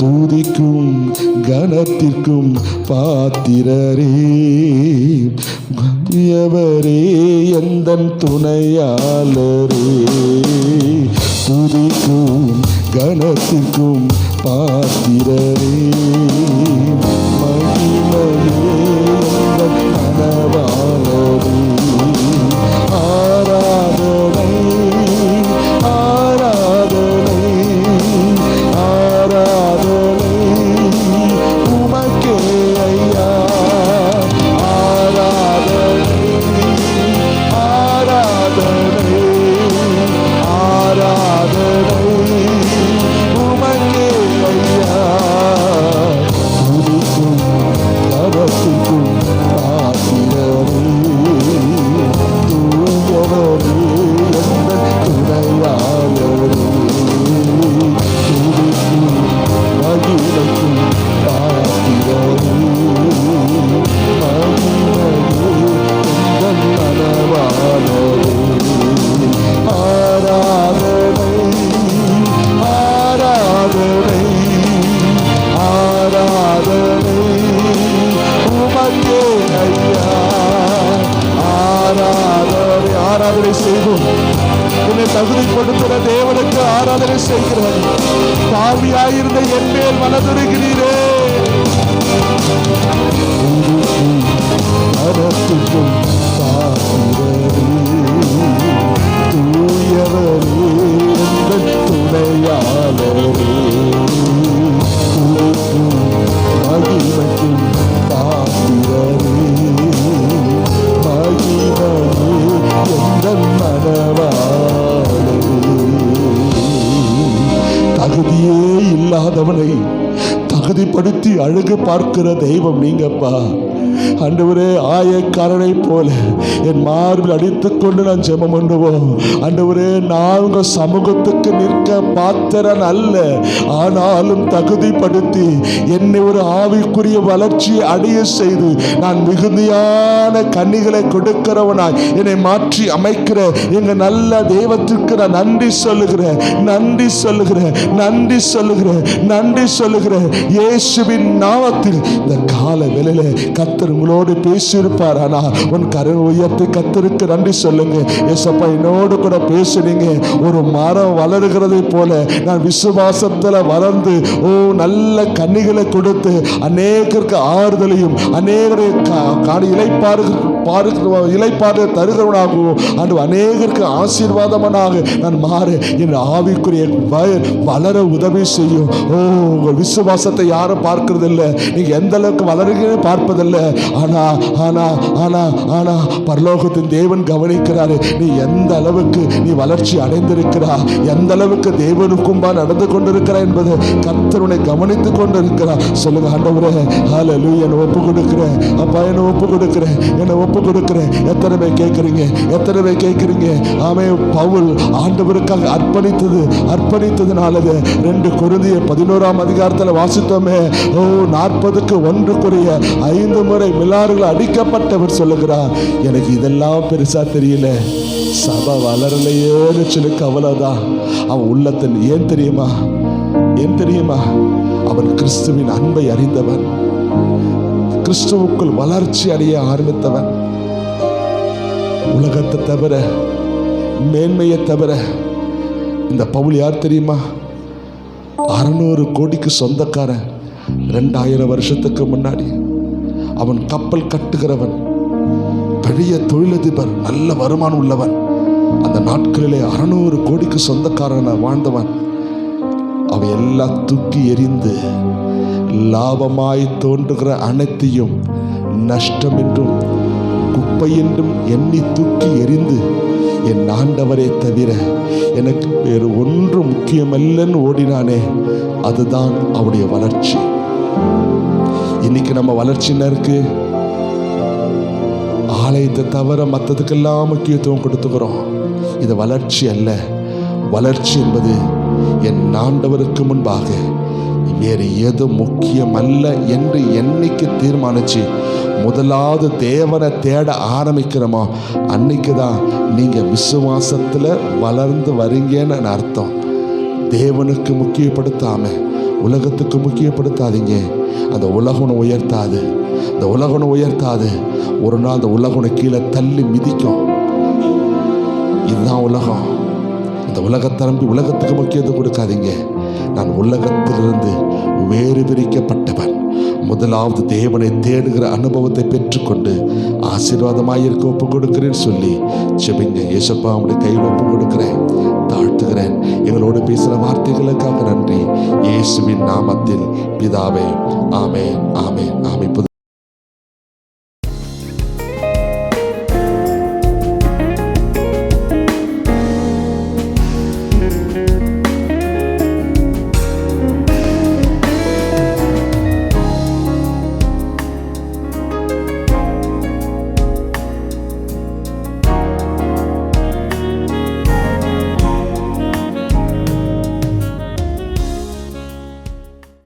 துதிக்கும் கனத்திற்கும் பாத்திரரே, மகிமையவரே, எந்தன் துணையாளரே, துதிக்கும் கனத்திற்கும் பாத்திரரே, மகிமையே எந்தன் மணவாளனே. ஆராதனை ஆராதனை ஆராதனை உமக்கே ஐயா. ஆராதனை ஆராதனை ஆராதனை உமக்கே ஐயா. துதிக்கும் கரத்திற்கும் பாத்திரரே, தூயவரே, எந்தன் துணையாளரே, துதிக்கும் மகிமைக்கும் பாத்திரரே, மகிமையே எந்தன் மணவாளரே. ஆராதனை ஆராதனை ஆராதனை உமக்கே ஐயா. ஆராதனை செய்வோம். என்னை தகுதிப்படுத்துகிற தேவனுக்கு ஆராதனை செய்கிறேன். பாவியாயிருந்த என் மேல் மனதுருகிறீரே. அரசுக்கும் பாத்திரரே, தூயவரே, எந்தன் துணையாளரே, துதிக்கும் மகிமைக்கும் பாத்திரரே, மகிமையே எந்தன் மணவாளனே. தகுதியே இல்லாதவனை தகுதிப்படுத்தி அழகு பார்க்கிற தெய்வம் நீங்கப்பா. ஆண்டவரே, ஆயக்காரனை போல என் மார்பில் அடித்துக்கொண்டு நான் ஜெபம் பண்ணுவோம். ஆண்டவரே, நான் உங்க சமூகத்துக்கு நிற்க பாத்திரன் அல்ல, ஆனாலும் தகுதிப்படுத்தி என்னை ஒரு ஆவிக்குரிய வளர்ச்சியை அடைய செய்து நான் மிகுதியான கன்னிகளை கொடுக்கிறவனாய் என்னை மாற்றி அமைக்கிற எங்க நல்ல தெய்வத்திற்கு நான் நன்றி சொல்லுகிறேன், நன்றி சொல்லுகிறேன், நன்றி சொல்லுகிறேன், நன்றி சொல்லுகிறேன். இயேசுவின் நாமத்தில் இந்த கால வேளையில கர்த்தர் உங்களோடு பேசியிருப்பார். ஆனா உன் கரம் உயர்த்தி கர்த்தருக்கு நன்றி சொல்லுங்க. ஏசப்பா, என்னோடு கூட பேசுனீங்க. ஒரு மரம் வளருகிறதை போல நான் விசுவாசத்துல வளர்ந்து நல்ல கன்னிகளை கொடுத்து அநேகருக்கு ஆறுதலையும் அநேகரை இலைப்பாறு தருகிறவனாகவும் அன்று அநேகருக்கு ஆசீர்வாதமனாக நான் மாற என் ஆவிக்குரிய வளர உதவி செய்யும். உங்கள் விசுவாசத்தை யாரும் பார்க்கறது இல்லை. நீங்க எந்த அளவுக்கு வளருகிறீங்க பார்ப்பதில்லை. ஆனா பரலோகத்தின் தேவன் கவனிக்கிறாரு. நீ எந்த அளவுக்கு நீ வளர்ச்சி அடைந்திருக்கிறா, எந்த அளவுக்கு தேவனுக்கும் நடந்து கொண்டிருக்கிறா என்பதை கர்த்தருனை கவனித்துக் கொண்டிருக்கிறார். சொல்லுங்க, ஆண்டவரே, ஹல்லேலூயா, என்னை ஒப்பு கொடுக்கிறேன் அப்பா, என்னை ஒப்பு கொடுக்கிறேன், என்னை ஒப்பு கொடுக்கிறேன். எத்தனை பேர் கேட்கிறீங்க? ஆமே, பவுல் ஆண்டவருக்காக அர்ப்பணித்ததுனால 2 கொரிந்தியர் 11ஆம் அதிகாரத்தில் வாசித்தோமே, 40க்கு 1 குறைய 5 முறை மிலாறுகள் அடிக்கப்பட்டவர் சொல்லுகிறார். எனக்கு இதெல்லாம் பெருசா தெரியல, சபை வளரலையேன்னு சொல்லி கவலைதான் அவன் உள்ளத்தின். ஏன் தெரியுமா? அவன் கிறிஸ்துவின் அன்பை அறிந்தவன், கிறிஸ்துவுக்குள் வளர்ச்சி அடைய ஆரம்பித்தவன். உலகத்தை தவிர, மேன்மையை தவிர. இந்த பவுல் யார் தெரியுமா? 600 கோடிக்கு சொந்தக்காரன். 2000 வருஷத்துக்கு முன்னாடி அவன் கப்பல் கட்டுகிறவன், பெரிய தொழிலதிபர், நல்ல வருமானம் உள்ளவன். அந்த நாட்களிலே 600 கோடிக்கு சொந்தக்காரன வாழ்ந்தவன். அவன் எல்லாம் தூக்கி எறிந்து லாபமாய் தோன்றுகிற அனைத்தையும் நஷ்டம் என்றும் குப்பை என்றும் எண்ணி தூக்கி எறிந்து, என் ஆண்டவரை தவிர எனக்கு வேறு ஒன்று முக்கியமல்லன்னு ஓடினானே, அதுதான் அவருடைய வளர்ச்சி. இன்னைக்கு நம்ம வளர்ச்சி என்ன இருக்கு? ஆலயத்தை தவிர மற்றதுக்கெல்லாம் முக்கியத்துவம் கொடுத்துக்கிறோம். இது வளர்ச்சி அல்ல. வளர்ச்சி என்பது என் ஆண்டவருக்கு முன்பாக வேறு எது முக்கியம் அல்ல என்று என்னைக்கு தீர்மானிச்சு முதலாவது தேவனை தேட ஆரம்பிக்கிறோமோ, அன்னைக்கு தான் நீங்கள் விசுவாசத்தில் வளர்ந்து வரீங்கன்னு அர்த்தம். தேவனுக்கு முக்கியப்படுத்தாம உலகத்துக்கு முக்கியப்படுத்தாதீங்க. அந்த உலகம் உயர்த்தாது. இந்த உலகம் உயர்த்தாது. ஒரு நாள் அந்த உலகம் கீழே தள்ளி மிதிக்கும். இதுதான் உலகம். இந்த உலகத்தை நம்பி உலகத்துக்கு முக்கியத்துவம் கொடுக்காதீங்க. நான் உலகத்திலிருந்து வேறு பிரிக்கப்பட்டவன். முதலாவது தேவனை தேடுகிற அனுபவத்தை பெற்றுக்கொண்டு ஆசீர்வாதமாயிருக்க ஒப்பு கொடுக்கிறேன்னு சொல்லி செபிங்க. ஏசப்பா, அவனுடைய கையில் ஒப்பு கொடுக்கிறேன், தாழ்த்துகிறேன். எங்களோடு பேசுகிற வார்த்தைகளுக்காக நன்றி. இயேசுவின் நாமத்தில் பிதாவே, ஆமென், ஆமென், ஆமென்.